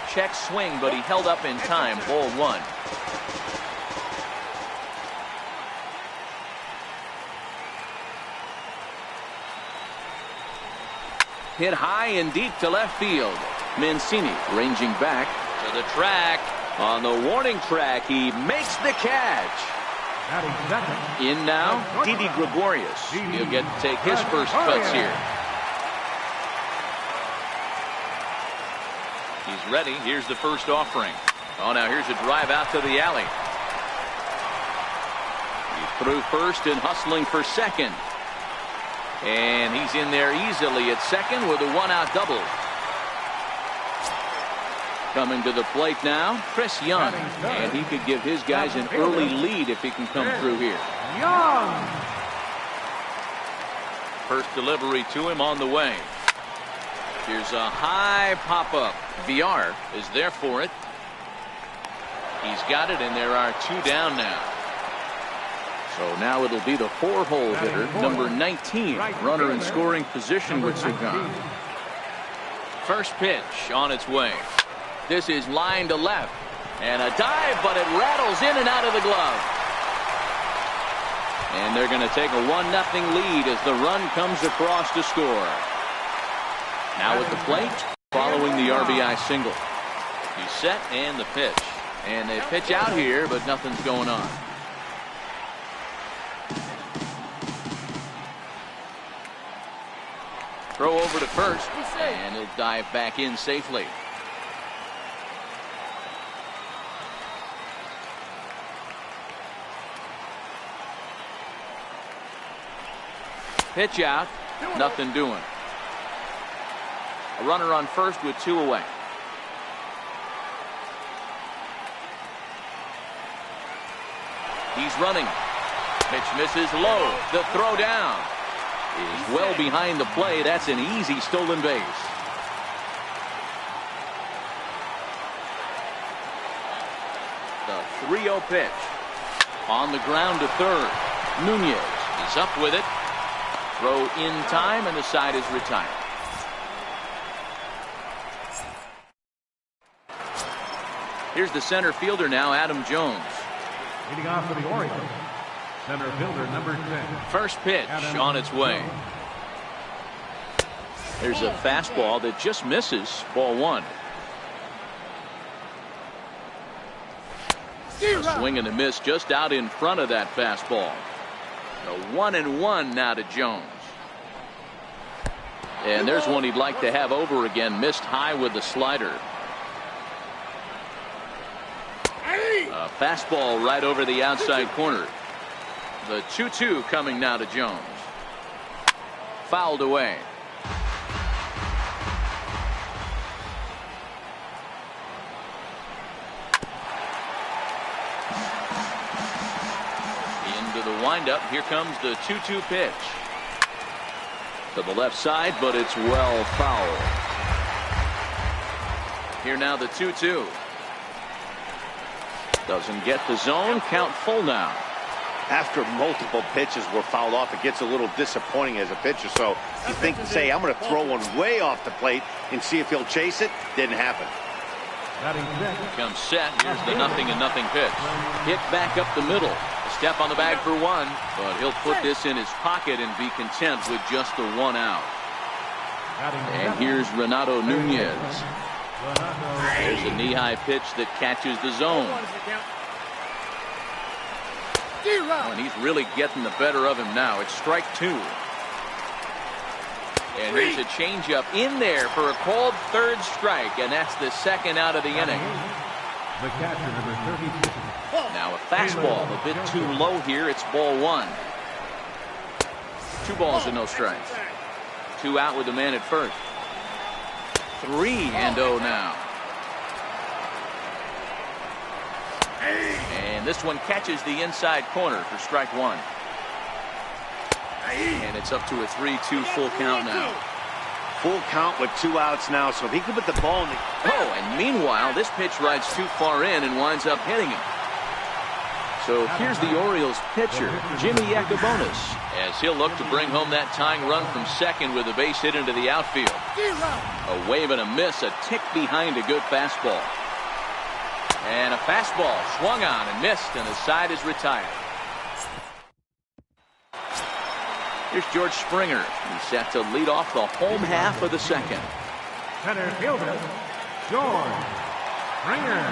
[SPEAKER 1] Check swing, but he held up in time. Ball one. Hit high and deep to left field. Mancini ranging back to the track. On the warning track, he makes the catch. In now, Didi Gregorius. He'll get to take his first cuts here. He's ready. Here's the first offering. Oh, now here's a drive out to the alley. He's through first and hustling for second. And he's in there easily at second with a one-out double. Coming to the plate now, Chris Young. And he could give his guys an early lead if he can come through here.
[SPEAKER 2] Young.
[SPEAKER 1] First delivery to him on the way. Here's a high pop-up. Villar is there for it. He's got it, and there are two down now. So now it'll be the four-hole hitter, number 19, runner in scoring position with Sagan. First pitch on its way. This is line to left. And a dive, but it rattles in and out of the glove. And they're going to take a 1-0 lead as the run comes across to score. Now at the plate, following the RBI single. He's set and the pitch. And they pitch out here, but nothing's going on. Throw over to first, and he'll dive back in safely. Pitch out, nothing doing. A runner on first with two away. He's running. Pitch misses low. The throw down is well behind the play. That's an easy stolen base. The 3-0 pitch. On the ground to third. Nunez is up with it. Throw in time, and the side is retired. Here's the center fielder now, Adam Jones.
[SPEAKER 2] Leading off for the Orioles, center fielder number 10.
[SPEAKER 1] First pitch on its way. There's a fastball that just misses. Ball one. A swing and a miss just out in front of that fastball. A 1-1 now to Jones. And there's one he'd like to have over again. Missed high with the slider. A fastball right over the outside corner. The 2-2 coming now to Jones. Fouled away. Into the windup. Here comes the 2-2 pitch. To the left side, but it's well foul. Here now the 2-2. Doesn't get the zone. Count full now.
[SPEAKER 3] After multiple pitches were fouled off, it gets a little disappointing as a pitcher. So you think to say, I'm going to throw one way off the plate and see if he'll chase it. Didn't happen.
[SPEAKER 1] Comes set. Here's the 0-0 pitch. Hit back up the middle. A step on the bag for one, but he'll put this in his pocket and be content with just the 1 out. And here's Renato Nunez. There's a knee-high pitch that catches the zone. And he's really getting the better of him now. It's strike 2. And here's a changeup in there for a called third strike, and that's the 2nd out of the inning.
[SPEAKER 2] The catcher, number 36.
[SPEAKER 1] Now a fastball a bit too low here. It's ball 1. 2 balls and no strikes. 2 out with the man at first. 3-0 now. And this one catches the inside corner for strike 1. And it's up to a 3-2 full count now.
[SPEAKER 3] Full count with 2 outs now, so if he can put the ball in the...
[SPEAKER 1] Oh, and meanwhile, this pitch rides too far in and winds up hitting him. So here's the Orioles pitcher, Jimmy Yacobonis, as he'll look to bring home that tying run from second with a base hit into the outfield. A wave and a miss, a tick behind a good fastball. And a fastball swung on and missed, and the side is retired. Here's George Springer. He's set to lead off the home half of the second.
[SPEAKER 2] Center fielder, George Springer.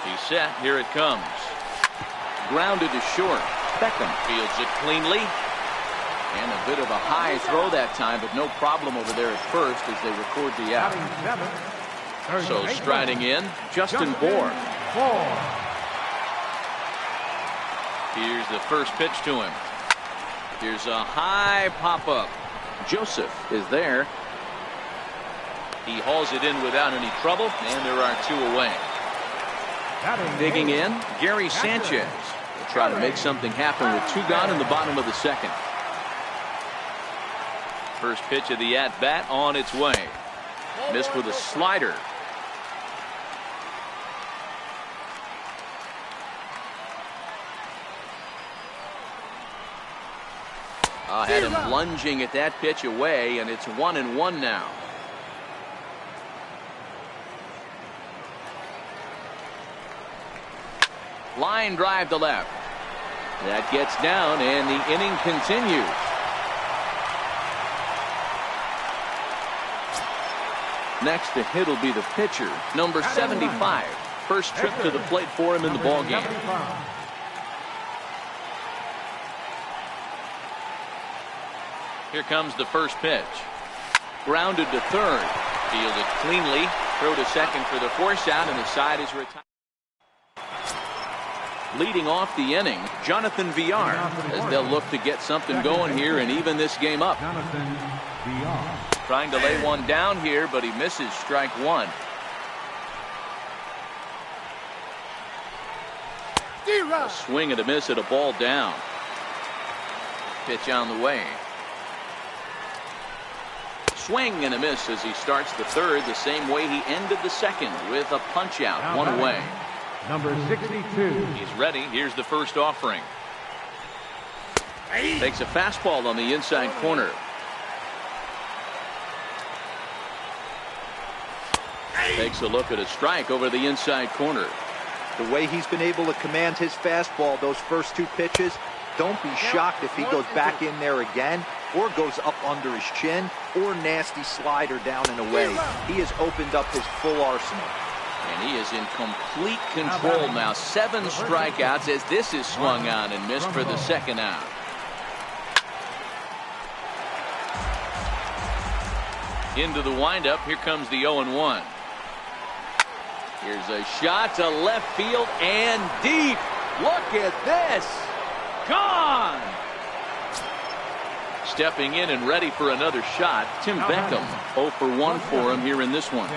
[SPEAKER 1] He's set. Here it comes. Grounded to short. Beckham fields it cleanly. And a bit of a high throw that time, but no problem over there at first as they record the out. So striding in, Justin Bour. Here's the first pitch to him. Here's a high pop-up. Joseph is there. He hauls it in without any trouble, and there are 2 away. Digging in, Gary Sanchez will try to make something happen with 2 gone in the bottom of the second. First pitch of the at-bat on its way. Missed with a slider. Had him lunging at that pitch away, and it's 1-1 now. Line drive to left. That gets down, and the inning continues. Next to hit will be the pitcher, number 75. First trip to the plate for him in the ballgame. Here comes the first pitch. Grounded to third. Fielded cleanly. Throw to second for the force out, and the side is retired. Leading off the inning, Jonathan Villar, as they'll look to get something going here and even this game up. Trying to lay one down here, but he misses strike 1. A swing and a miss at a ball down. Pitch on the way. Swing and a miss as he starts the third the same way he ended the second with a punch out, 1 away.
[SPEAKER 2] Number 62.
[SPEAKER 1] He's ready. Here's the first offering. Takes a fastball on the inside corner. Takes a look at a strike over the inside corner.
[SPEAKER 4] The way he's been able to command his fastball those first 2 pitches, don't be shocked if he goes back in there again or goes up under his chin or nasty slider down and away. He has opened up his full arsenal.
[SPEAKER 1] He is in complete control now. 7 strikeouts as this is swung on and missed for the second out. Into the windup. Here comes the 0-1. Here's a shot to left field and deep. Look at this. Gone. Stepping in and ready for another shot, Tim Beckham. 0 for 1 for him here in this one.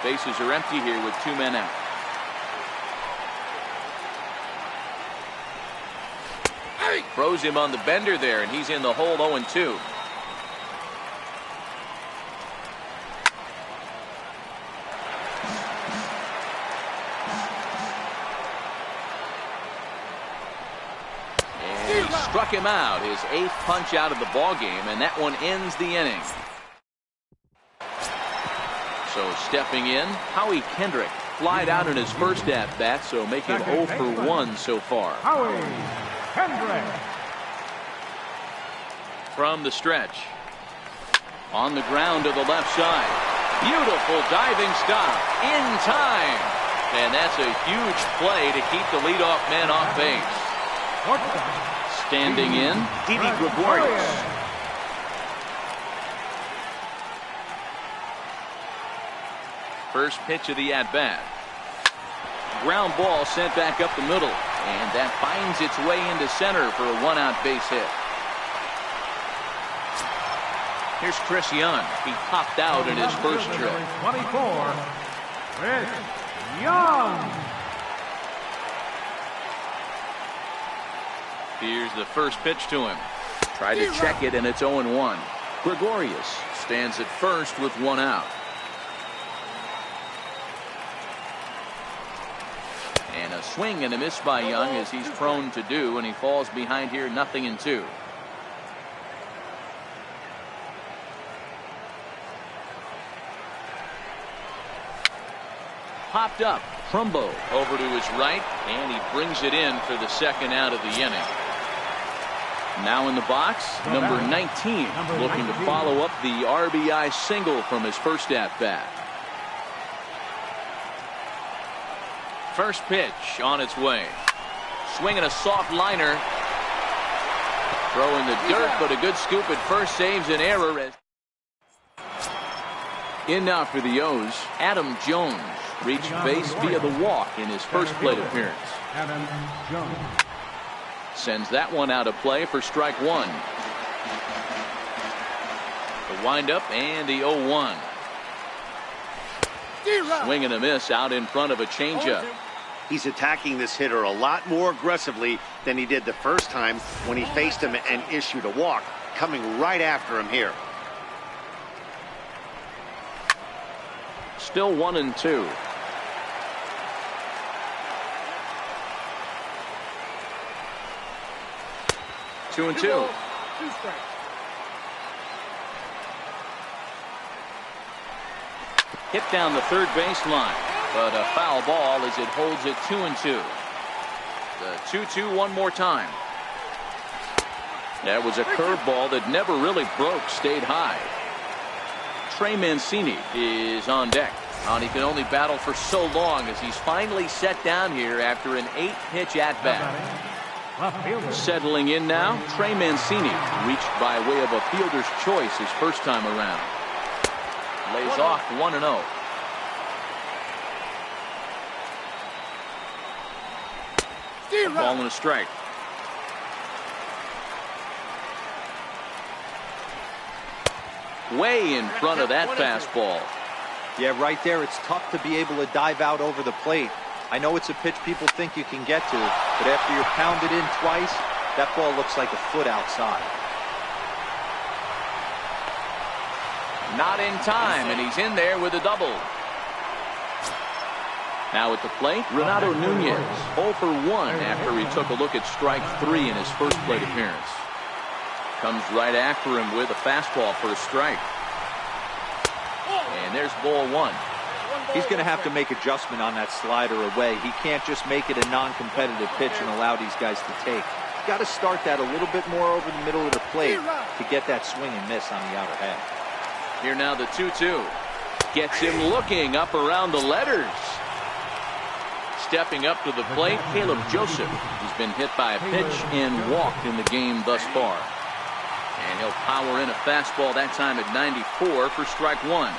[SPEAKER 1] Bases are empty here with 2 men out. Throws him on the bender there, and he's in the hole 0-2. And he struck him out, his 8th punch out of the ball game, and that one ends the inning. So stepping in, Howie Kendrick flied out in his first at-bat, so make him 0 for 1 so far.
[SPEAKER 2] Howie Kendrick.
[SPEAKER 1] From the stretch. On the ground to the left side. Beautiful diving stop in time. And that's a huge play to keep the leadoff man off base. Standing in, Didi Gregorius. First pitch of the at-bat. Ground ball sent back up the middle. And that finds its way into center for a 1-out base hit. Here's Chris Young. He popped out in his first trip.
[SPEAKER 2] 24, Chris Young.
[SPEAKER 1] Here's the first pitch to him. Tried to check it, and it's 0-1. Gregorius stands at first with 1 out. And a swing and a miss by Young, as he's prone to do, and he falls behind here 0-2. Popped up. Trumbo over to his right, and he brings it in for the second out of the inning. Now in the box, number 19, looking to follow up the RBI single from his first at-bat. First pitch on its way. Swinging a soft liner. Throwing the dirt, but a good scoop at first, saves an error. In now for the O's, Adam Jones reached base via the walk in his first plate appearance.
[SPEAKER 2] Adam Jones.
[SPEAKER 1] Sends that one out of play for strike 1. The windup and the 0-1. Swing and a miss out in front of a changeup.
[SPEAKER 3] He's attacking this hitter a lot more aggressively than he did the first time when he faced him and issued a walk, coming right after him here.
[SPEAKER 1] Still 1-2. Two and two. Hit down the third baseline, but a foul ball as it holds it 2-2. The 2-2 one more time. That was a curveball that never really broke, stayed high. Trey Mancini is on deck. And he can only battle for so long as he's finally set down here after an 8-pitch at-bat. Settling in now, Trey Mancini, reached by way of a fielder's choice his first time around. Lays off 1-0. Ball and a strike. Way in front of that fastball.
[SPEAKER 4] Yeah, right there, it's tough to be able to dive out over the plate. I know it's a pitch people think you can get to, but after you're pounded in twice, that ball looks like a foot outside.
[SPEAKER 1] Not in time, and he's in there with a double. Now at the plate, Renato Nunez, 0 for 1 after he took a look at strike 3 in his first plate appearance. Comes right after him with a fastball for a strike. And there's ball 1.
[SPEAKER 4] He's going to have to make adjustment on that slider away. He can't just make it a non-competitive pitch and allow these guys to take. He's got to start that a little bit more over the middle of the plate to get that swing and miss on the outer half.
[SPEAKER 1] Here now the 2-2. Gets him looking up around the letters. Stepping up to the plate, Caleb Joseph. He's been hit by a pitch and walked in the game thus far. And he'll power in a fastball that time at 94 for strike one.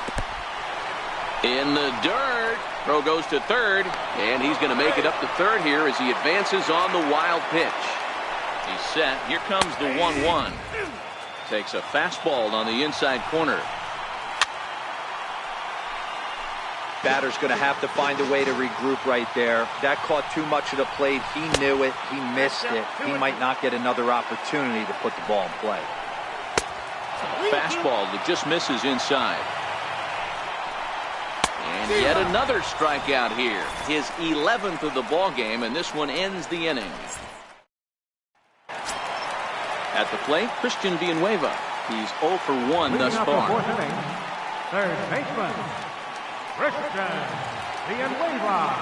[SPEAKER 1] In the dirt. Throw goes to third, and he's going to make it up to third here as he advances on the wild pitch. He's set. Here comes the 1-1. Takes a fastball on the inside corner.
[SPEAKER 4] Batter's going to have to find a way to regroup right there. That caught too much of the plate. He knew it. He missed it. He might not get another opportunity to put the ball in play.
[SPEAKER 1] Fastball that just misses inside. And yet another strikeout here. His 11th of the ball game, and this one ends the inning. At the plate, Christian Villanueva. He's 0 for 1 thus far.
[SPEAKER 2] Third baseman, Christian Villanueva.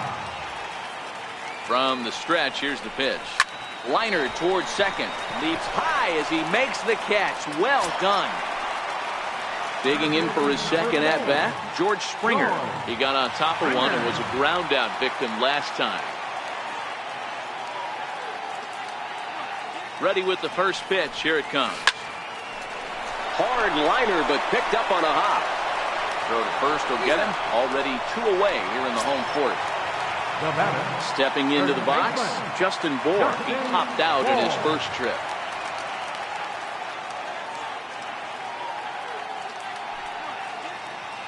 [SPEAKER 1] From the stretch, here's the pitch. Liner towards second. Leaps high as he makes the catch. Well done. Digging in for his second at-bat, George Springer. He got on top of one and was a ground-out victim last time. Ready with the first pitch. Here it comes. Hard liner, but picked up on a hop. Throw to first will get him. Already 2 away here in the home court. Stepping into the box, Justin Bohr. He popped out in his first trip.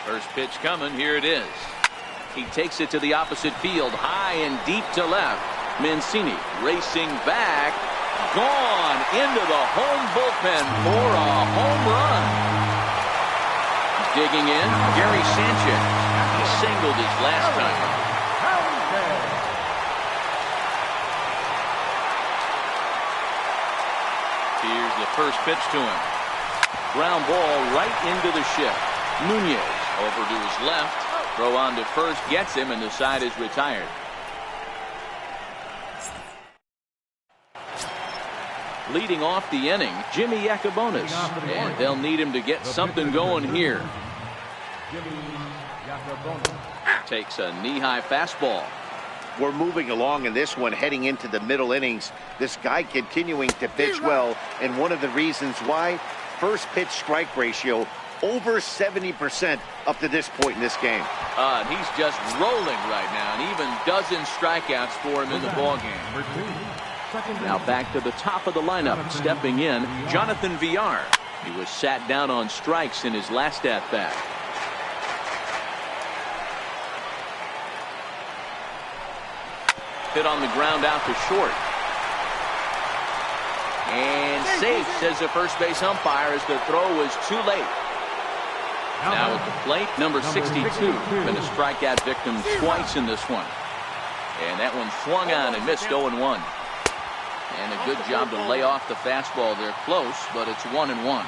[SPEAKER 1] First pitch coming. Here it is. He takes it to the opposite field, high and deep to left. Mancini racing back. Gone into the home bullpen for a home run. Digging in, Gary Sanchez. He singled his last time. Here's the first pitch to him. Ground ball right into the shift. Nunez over to his left. Throw on to first gets him, and the side is retired. Leading off the inning, Jimmy Yacobonis, and they'll need him to get something going here. Takes a knee-high fastball.
[SPEAKER 3] We're moving along in this one, heading into the middle innings. This guy continuing to pitch well, and one of the reasons why, first pitch strike ratio over 70% up to this point in this game.
[SPEAKER 1] And he's just rolling right now, and even dozen strikeouts for him in the ballgame. Now back to the top of the lineup, stepping in, Jonathan Villar. He was sat down on strikes in his last at-bat. Hit on the ground out to short. And safe, says the first base umpire, as the throw was too late. Now at the plate, number 62. Been a strikeout victim twice in this one. And that one swung on and missed 0-1. And a good job to lay off the fastball. They're close, but it's 1-1.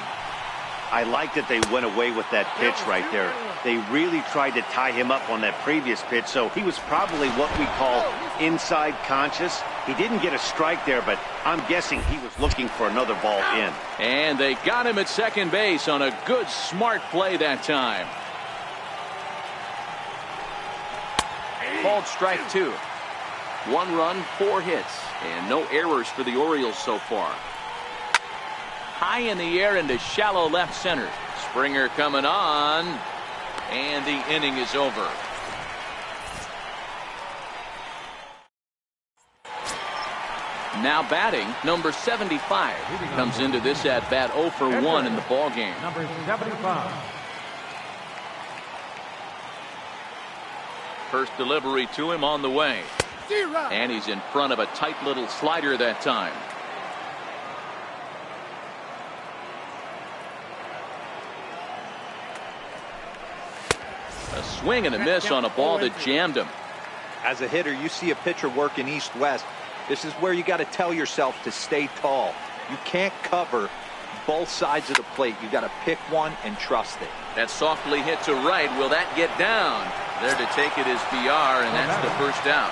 [SPEAKER 3] I like that they went away with that pitch right there. They really tried to tie him up on that previous pitch, so he was probably what we call inside conscious. He didn't get a strike there, but I'm guessing he was looking for another ball in.
[SPEAKER 1] And they got him at second base on a good, smart play that time. Called strike two. 1 run, 4 hits, and no errors for the Orioles so far. High in the air into shallow left center. Springer coming on, and the inning is over. Now batting, number 75. Comes into this at-bat 0 for 1 in the ballgame.
[SPEAKER 2] Number 75.
[SPEAKER 1] First delivery to him on the way. And he's in front of a tight little slider that time. A swing and a miss on a ball that jammed him.
[SPEAKER 4] As a hitter, you see a pitcher working east-west. This is where you got to tell yourself to stay tall. You can't cover both sides of the plate. You got to pick one and trust it.
[SPEAKER 1] That softly hit to right. Will that get down? There to take it is BR, and that's the first out.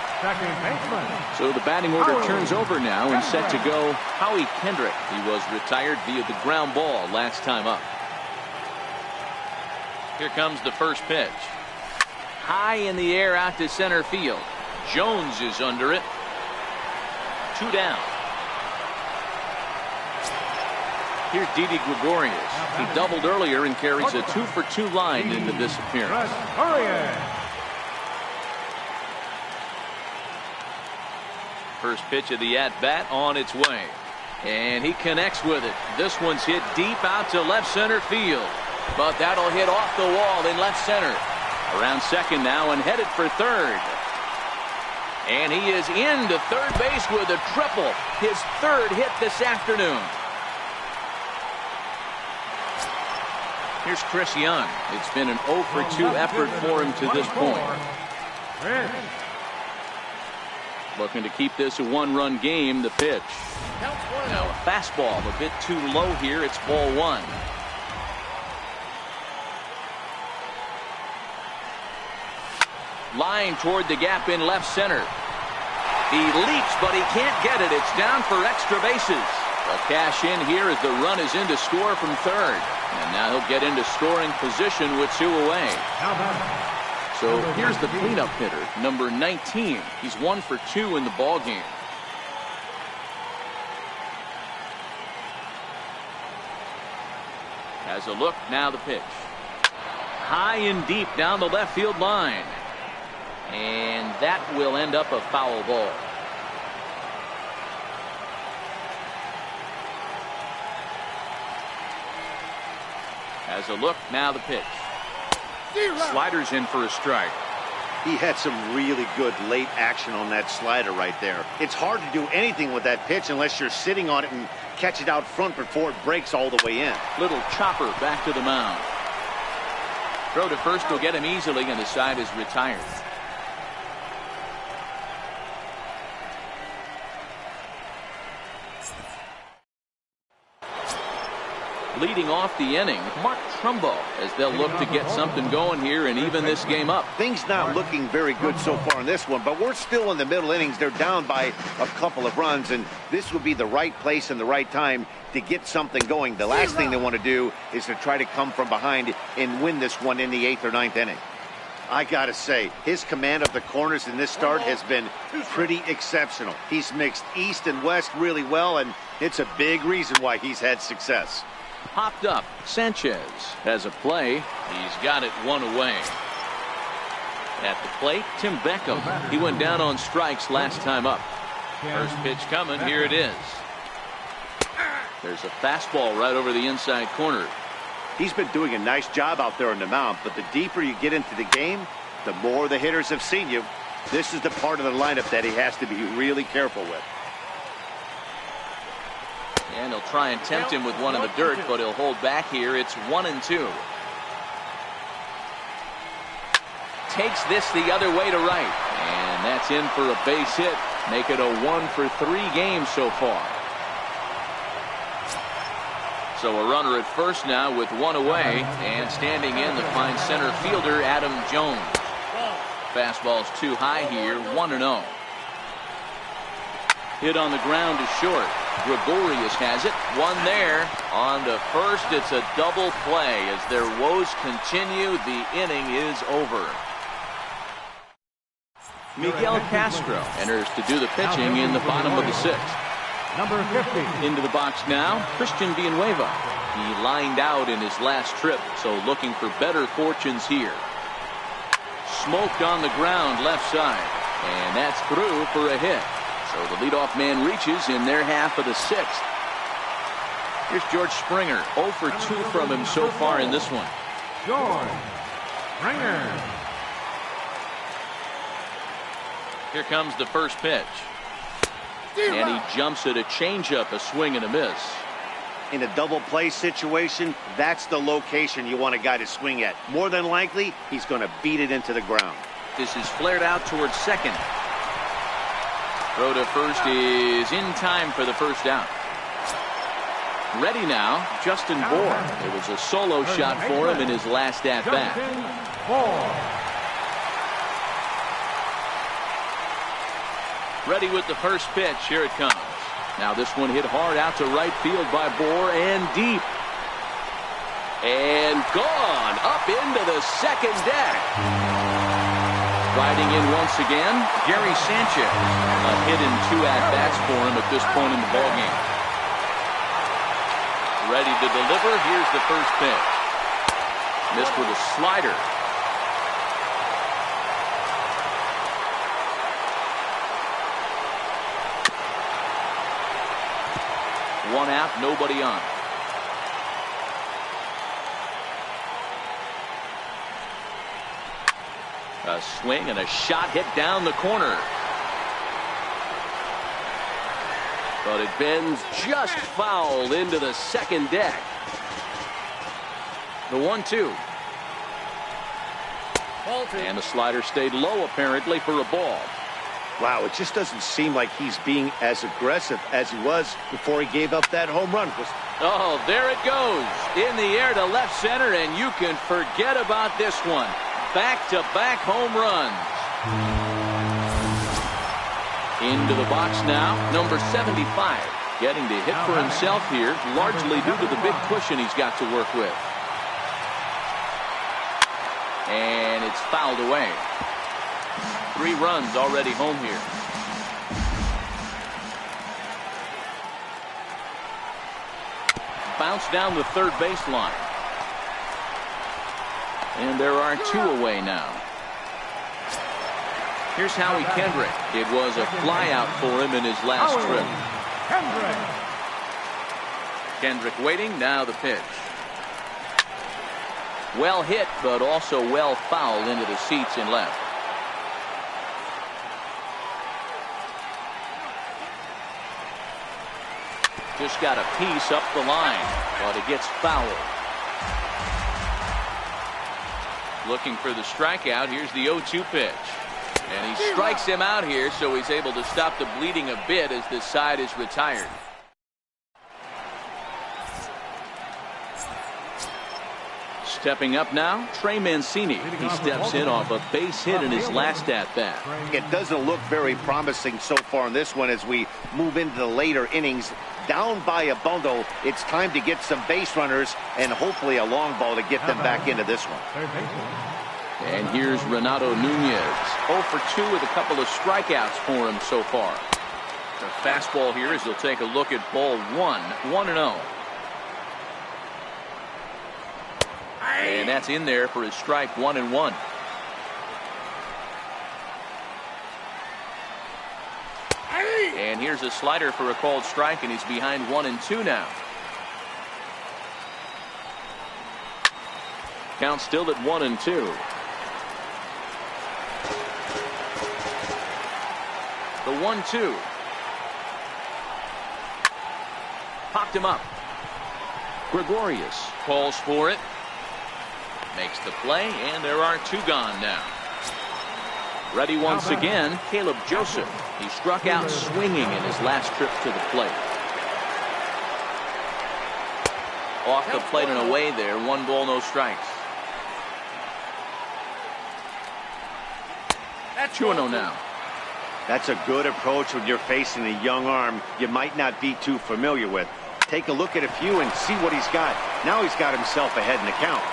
[SPEAKER 1] So the batting order turns over now and set to go Howie Kendrick. He was retired via the ground ball last time up. Here comes the first pitch. High in the air out to center field. Jones is under it. 2 down. Here's Didi Gregorius. He doubled earlier and carries a 2-for-2 line into this appearance. First pitch of the at-bat on its way. And he connects with it. This one's hit deep out to left center field. But that'll hit off the wall in left center. Around second now and headed for third. And he is into third base with a triple. His third hit this afternoon. Here's Chris Young. It's been an 0-for-2 effort for him to this point. Looking to keep this a 1-run game. The pitch. Now a fastball a bit too low here. It's ball 1. Line toward the gap in left center. He leaps, but he can't get it. It's down for extra bases. A cash in here as the run is in to score from third. And now he'll get into scoring position with 2 away. So here's the cleanup hitter, number 19. He's 1 for 2 in the ball game. Has a look, now the pitch. High and deep down the left field line. And that will end up a foul ball. Has a look, now the pitch. Slider's in for a strike.
[SPEAKER 3] He had some really good late action on that slider right there. It's hard to do anything with that pitch unless you're sitting on it and catch it out front before it breaks all the way in.
[SPEAKER 1] Little chopper back to the mound. Throw to first will get him easily, and the side is retired. Leading off the inning, Mark Trumbo, as they'll look to get something going here and even this game up.
[SPEAKER 3] Things not looking very good so far in this one, but we're still in the middle innings. They're down by a couple of runs, and this would be the right place and the right time to get something going. The last thing they want to do is to try to come from behind and win this one in the 8th or 9th inning. I gotta say, his command of the corners in this start has been pretty exceptional. He's mixed east and west really well, and it's a big reason why he's had success.
[SPEAKER 1] Popped up. Sanchez has a play. He's got it 1 away. At the plate, Tim Beckham. He went down on strikes last time up. First pitch coming. Here it is. There's a fastball right over the inside corner.
[SPEAKER 3] He's been doing a nice job out there on the mound, but the deeper you get into the game, the more the hitters have seen you. This is the part of the lineup that he has to be really careful with.
[SPEAKER 1] And he'll try and tempt him with one in the dirt, but he'll hold back here. It's 1-2. Takes this the other way to right. And that's in for a base hit. Make it a 1-for-3 game so far. So a runner at first now with 1 away. And standing in the fine center fielder, Adam Jones. Fastball's too high here, 1-0. Hit on the ground to short. Gregorius has it. 1 there. On to first. It's a double play. As their woes continue, the inning is over. Miguel Castro enters to do the pitching in the bottom of the 6th.
[SPEAKER 2] Number 50.
[SPEAKER 1] Into the box now, Christian Villanueva. He lined out in his last trip, so looking for better fortunes here. Smoked on the ground left side. And that's through for a hit. So the leadoff man reaches in their half of the 6th. Here's George Springer. 0 for 2 from him so far in this one.
[SPEAKER 2] George Springer.
[SPEAKER 1] Here comes the first pitch. And he jumps at a changeup, a swing and a miss.
[SPEAKER 3] In a double play situation, that's the location you want a guy to swing at. More than likely, he's going to beat it into the ground.
[SPEAKER 1] This is flared out towards second. Throw to first is in time for the first out. Ready now, Justin Bour. It was a solo shot for him in his last at-bat. Ready with the first pitch. Here it comes. Now this one hit hard out to right field by Bour and deep. And gone up into the second deck. Riding in once again, Gary Sanchez. A hit in 2 at-bats for him at this point in the ballgame. Ready to deliver. Here's the first pitch. Missed with a slider. One out, nobody on. A swing and a shot hit down the corner. But it bends just foul into the second deck. The 1-2. And the slider stayed low apparently for a ball.
[SPEAKER 3] Wow, it just doesn't seem like he's being as aggressive as he was before he gave up that home run.
[SPEAKER 1] Oh, there it goes. In the air to left center, and you can forget about this one. Back-to-back home runs. Into the box now, number 75. Getting to hit for himself here, largely due to the big cushion he's got to work with. And it's fouled away. 3 runs already home here. Bounce down the third baseline. And there are 2 away now. Here's Howie Kendrick. It was a flyout for him in his last trip. Kendrick waiting. Now the pitch. Well hit, but also well fouled into the seats in left. Just got a piece up the line, but it gets fouled. Looking for the strikeout. Here's the 0-2 pitch. And he strikes him out here, so he's able to stop the bleeding a bit as this side is retired. Stepping up now, Trey Mancini. He steps in off a base hit in his last at-bat.
[SPEAKER 3] It doesn't look very promising so far in this one as we move into the later innings. Down by a bundle, it's time to get some base runners and hopefully a long ball to get them back into this one.
[SPEAKER 1] And here's Renato Nunez. 0 for 2 with a couple of strikeouts for him so far. The fastball here as he'll take a look at ball 1. 1-0. And that's in there for his strike 1-1. And here's a slider for a called strike, and he's behind 1-2 now. Count still at 1-2. The 1-2. Popped him up. Gregorius calls for it. Makes the play, and there are 2 gone now. Ready once again, Caleb Joseph. He struck out swinging in his last trip to the plate. Off the plate and away there. 1 ball, no strikes. 2-0 now.
[SPEAKER 3] That's a good approach when you're facing a young arm you might not be too familiar with. Take a look at a few and see what he's got. Now he's got himself ahead in the count.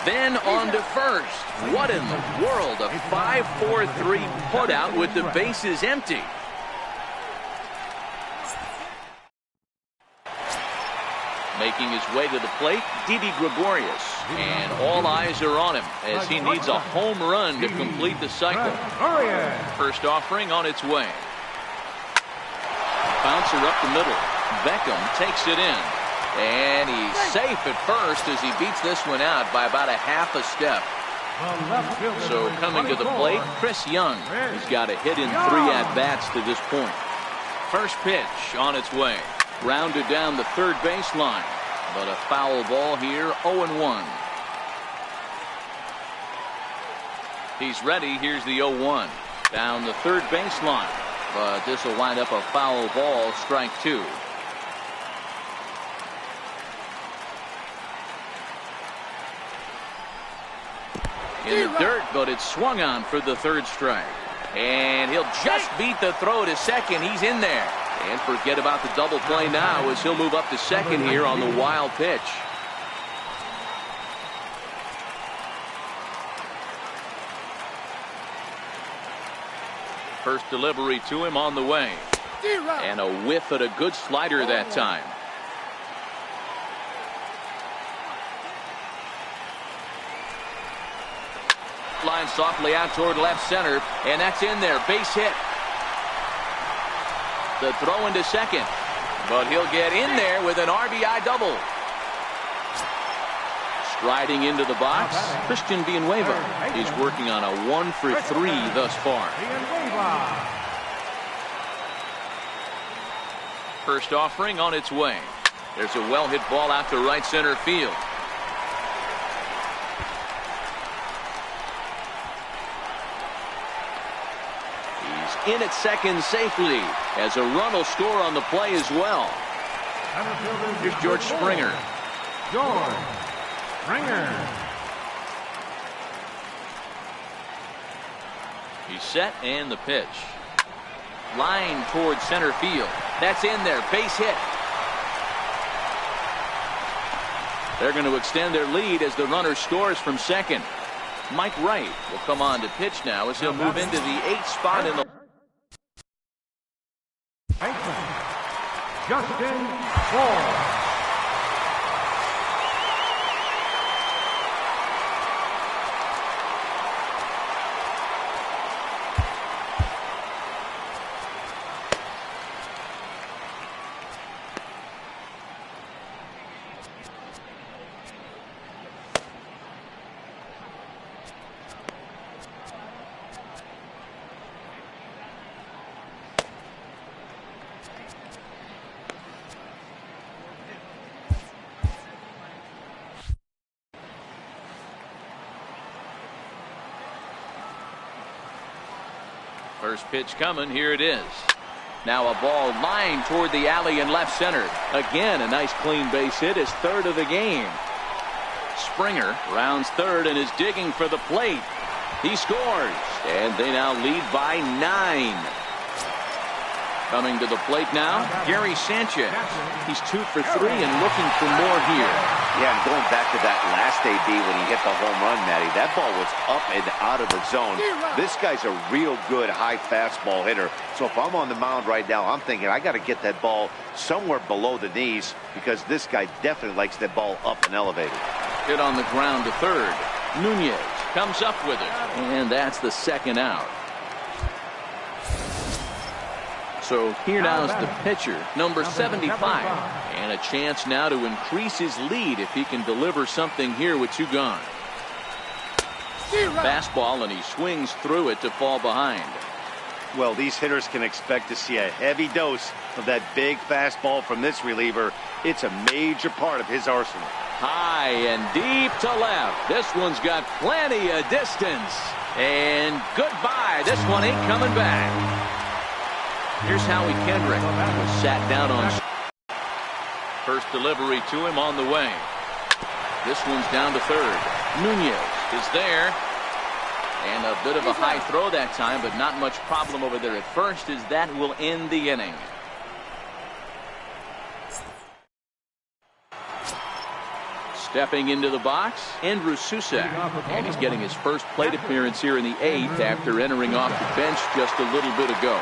[SPEAKER 1] Then on to first. What in the world? A 5-4-3 putout with the bases empty. Making his way to the plate, Didi Gregorius. And all eyes are on him as he needs a home run to complete the cycle. First offering on its way. Bouncer up the middle. Beckham takes it in. And he's safe at first as he beats this one out by about a half a step. So coming to the plate, Chris Young. He's got a hit in 3 at-bats to this point. First pitch on its way. Grounded down the third baseline. But a foul ball here, 0-1. He's ready. Here's the 0-1. Down the third baseline. But this will wind up a foul ball, strike 2. In the dirt, but it's swung on for the 3rd strike. And he'll just beat the throw to second. He's in there. And forget about the double play now as he'll move up to second here on the wild pitch. First delivery to him on the way. And a whiff at a good slider that time. Line softly out toward left center, and that's in there. Base hit. The throw into second, but he'll get in there with an RBI double. Striding into the box, Christian Villanueva. He's working on a 1-for-3 thus far. First offering on its way. There's a well-hit ball out to right center field. In at second safely, as a run will score on the play as well. Here's George Springer.
[SPEAKER 2] George Springer.
[SPEAKER 1] He's set, and the pitch. Line towards center field. That's in there. Base hit. They're going to extend their lead as the runner scores from second. Mike Wright will come on to pitch now as he'll move into the 8th spot in the
[SPEAKER 2] Justin Farr.
[SPEAKER 1] First pitch coming. Here it is. Now a ball lined toward the alley in left center. Again, a nice clean base hit, his third of the game. Springer rounds third and is digging for the plate. He scores, and they now lead by 9. Coming to the plate now, Gary Sanchez. He's 2 for 3 and looking for more here.
[SPEAKER 3] Yeah, and going back to that last AB when he hit the home run, Matty, that ball was up and out of the zone. This guy's a real good high fastball hitter. So if I'm on the mound right now, I'm thinking I got to get that ball somewhere below the knees because this guy definitely likes that ball up and elevated.
[SPEAKER 1] Hit on the ground to third. Nunez comes up with it, and that's the second out. So here now is the pitcher, number 75, and a chance now to increase his lead if he can deliver something here with 2 gone. Fastball, and he swings through it to fall behind.
[SPEAKER 3] Well, these hitters can expect to see a heavy dose of that big fastball from this reliever. It's a major part of his arsenal.
[SPEAKER 1] High and deep to left. This one's got plenty of distance. And goodbye. This one ain't coming back. Here's Howie Kendrick, was sat down on first delivery to him on the way. This one's down to third. Nunez is there. And a bit of a high throw that time, but not much problem over there at first, as that will end the inning. Stepping into the box, Andrew Susak. And he's getting his first plate appearance here in the 8th after entering off the bench just a little bit ago.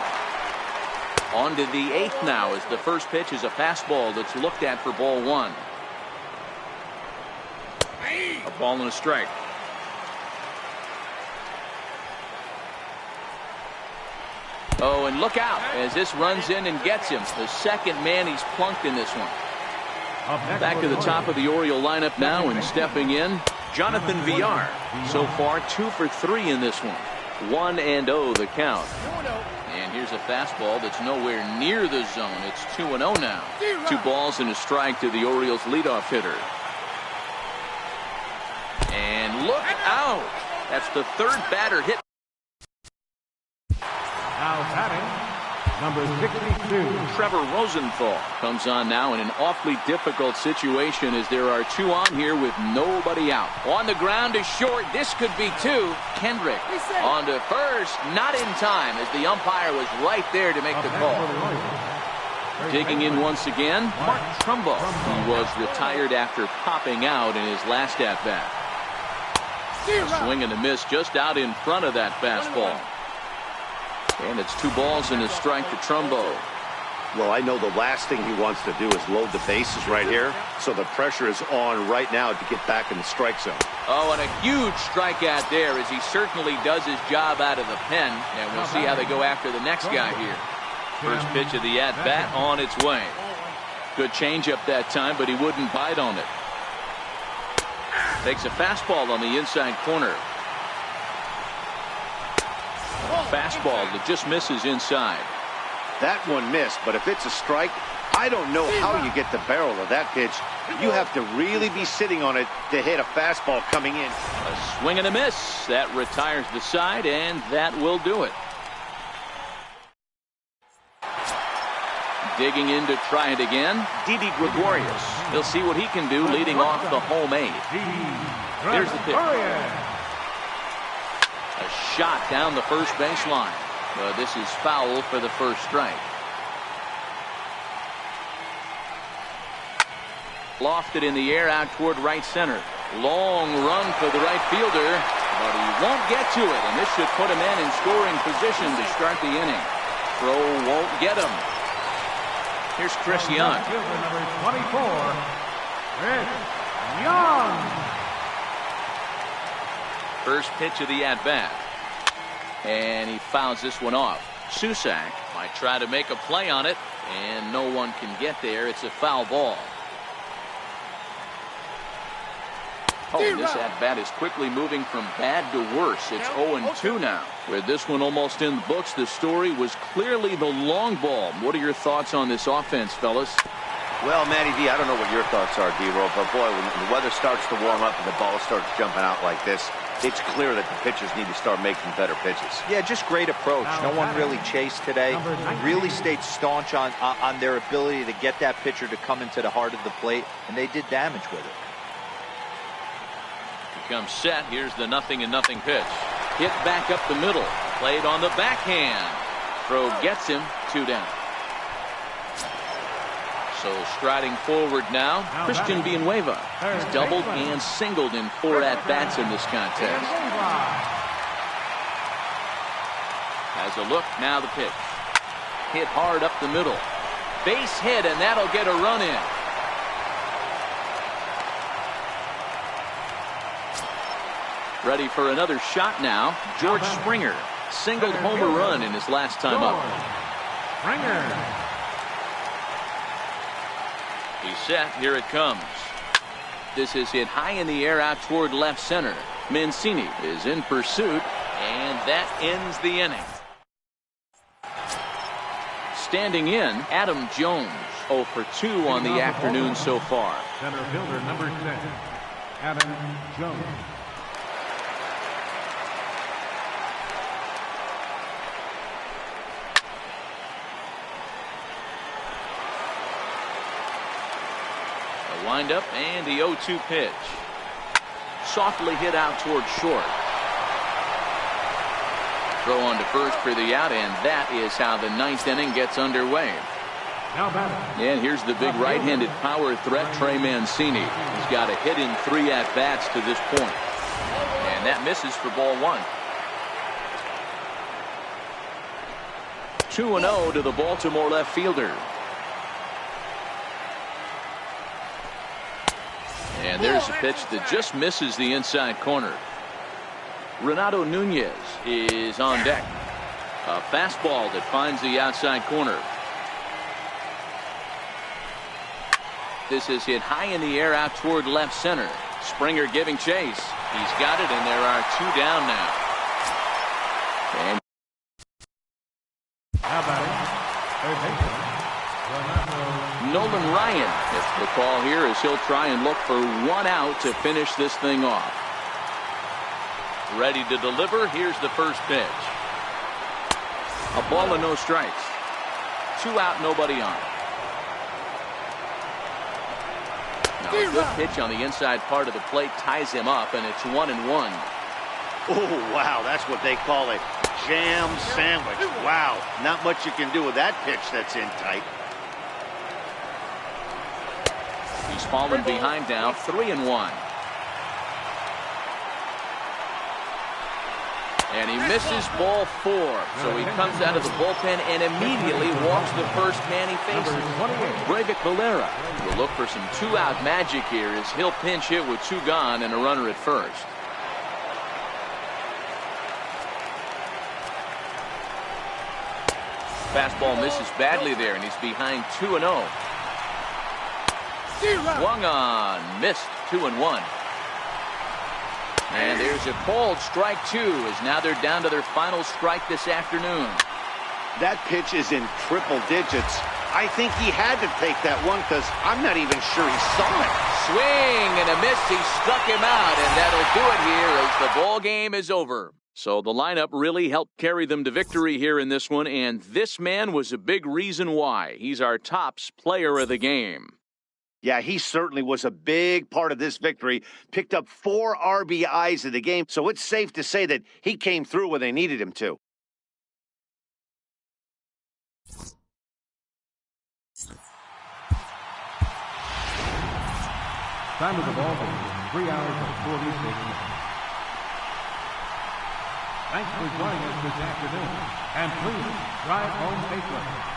[SPEAKER 1] On to the 8th now, as the first pitch is a fastball that's looked at for ball 1. A ball and a strike. Oh, and look out as this runs in and gets him. The second man he's plunked in this one. Back to the top of the Oriole lineup now, and stepping in, Jonathan Villar. So far 2 for 3 in this one. 1-0 the count. And here's a fastball that's nowhere near the zone. It's 2-0 now. 2 balls and a strike to the Orioles leadoff hitter. And look out. That's the 3rd batter hit.
[SPEAKER 2] Now batting, number 62.
[SPEAKER 1] Trevor Rosenthal comes on now in an awfully difficult situation as there are 2 on here with nobody out. On the ground is short. This could be 2. Kendrick on to first. Not in time as the umpire was right there to make the call. Digging in once again, Mark Trumbo, who was retired after popping out in his last at-bat. Swing and a miss just out in front of that fastball. And it's 2 balls and a strike to Trumbo.
[SPEAKER 3] Well, I know the last thing he wants to do is load the bases right here, so the pressure is on right now to get back in the strike zone.
[SPEAKER 1] Oh, and a huge strikeout there, as he certainly does his job out of the pen. And we'll see how they go after the next guy here. First pitch of the at-bat on its way. Good changeup that time, but he wouldn't bite on it. Takes a fastball on the inside corner. Fastball that just misses inside.
[SPEAKER 3] That one missed, but if it's a strike, I don't know how you get the barrel of that pitch. You have to really be sitting on it to hit a fastball coming in.
[SPEAKER 1] A swing and a miss. That retires the side, and that will do it. Digging in to try it again, Didi Gregorius. He'll see what he can do leading off the home 8. Here's the pitch. A shot down the first baseline. But this is foul for the first strike. Lofted in the air out toward right center. Long run for the right fielder, but he won't get to it, and this should put him in scoring position to start the inning. Throw won't get him. Here's Chris Young.
[SPEAKER 2] Number 24, Chris Young.
[SPEAKER 1] First pitch of the at-bat. And he fouls this one off. Susak might try to make a play on it, and no one can get there. It's a foul ball. Oh, and this at-bat is quickly moving from bad to worse. It's 0-2 now. With this one almost in the books, the story was clearly the long ball. What are your thoughts on this offense, fellas?
[SPEAKER 3] Well, Matty D, I don't know what your thoughts are, D-Roll, but boy, when the weather starts to warm up and the ball starts jumping out like this, it's clear that the pitchers need to start making better pitches.
[SPEAKER 4] Yeah, just great approach. No one really chased today. Really stayed staunch on their ability to get that pitcher to come into the heart of the plate, and they did damage with it.
[SPEAKER 1] He comes set. Here's the 0-0 pitch. Hit back up the middle. Played on the backhand. Throw gets him. 2 down. So striding forward now, Christian Villanueva. He's doubled and singled in 4 at-bats in this contest. Has a look, now the pitch. Hit hard up the middle. Base hit, and that'll get a run in. Ready for another shot now. George Springer singled homer run in his last time up.
[SPEAKER 2] Springer.
[SPEAKER 1] He's set. Here it comes. This is hit high in the air out toward left center. Mancini is in pursuit, and that ends the inning. Standing in, Adam Jones. 0 for 2 on the afternoon so far.
[SPEAKER 2] Center fielder number 10, Adam Jones.
[SPEAKER 1] Wind up and the 0-2 pitch. Softly hit out toward short. Throw on to first for the out, and that is how the 9th inning gets underway. And here's the big right-handed power threat, Trey Mancini. He's got a hit in 3 at-bats to this point. And that misses for ball 1. 2-0 to the Baltimore left fielder. And there's a pitch that just misses the inside corner. Renato Nunez is on deck. A fastball that finds the outside corner. This is hit high in the air out toward left center. Springer giving chase. He's got it, and there are 2 down now. And Nolan Ryan gets the call here as he'll try and look for 1 out to finish this thing off. Ready to deliver. Here's the first pitch. A ball and no strikes. 2 out, nobody on. Now a good pitch on the inside part of the plate ties him up, and it's 1-1.
[SPEAKER 3] Oh, wow, that's what they call a jam sandwich. Wow, not much you can do with that pitch that's in tight.
[SPEAKER 1] He's fallen behind now, 3-1. And he misses ball 4. So he comes out of the bullpen and immediately walks the first man he faces. Breivik Valera will look for some 2-out magic here as he'll pinch hit with 2 gone and a runner at first. Fastball misses badly there, and he's behind 2-0. Swung on, missed, 2-1. And there's a called strike 2 as now they're down to their final strike this afternoon.
[SPEAKER 3] That pitch is in triple digits. I think he had to take that one because I'm not even sure he saw it.
[SPEAKER 1] Swing and a miss. He struck him out, and that'll do it here as the ball game is over. So the lineup really helped carry them to victory here in this one, and this man was a big reason why. He's our tops player of the game.
[SPEAKER 3] Yeah, he certainly was a big part of this victory. Picked up 4 RBIs in the game, so it's safe to say that he came through when they needed him to.
[SPEAKER 2] Time of the ball game, 3 hours and 46 minutes. Thanks for joining us this afternoon, and please drive home safely.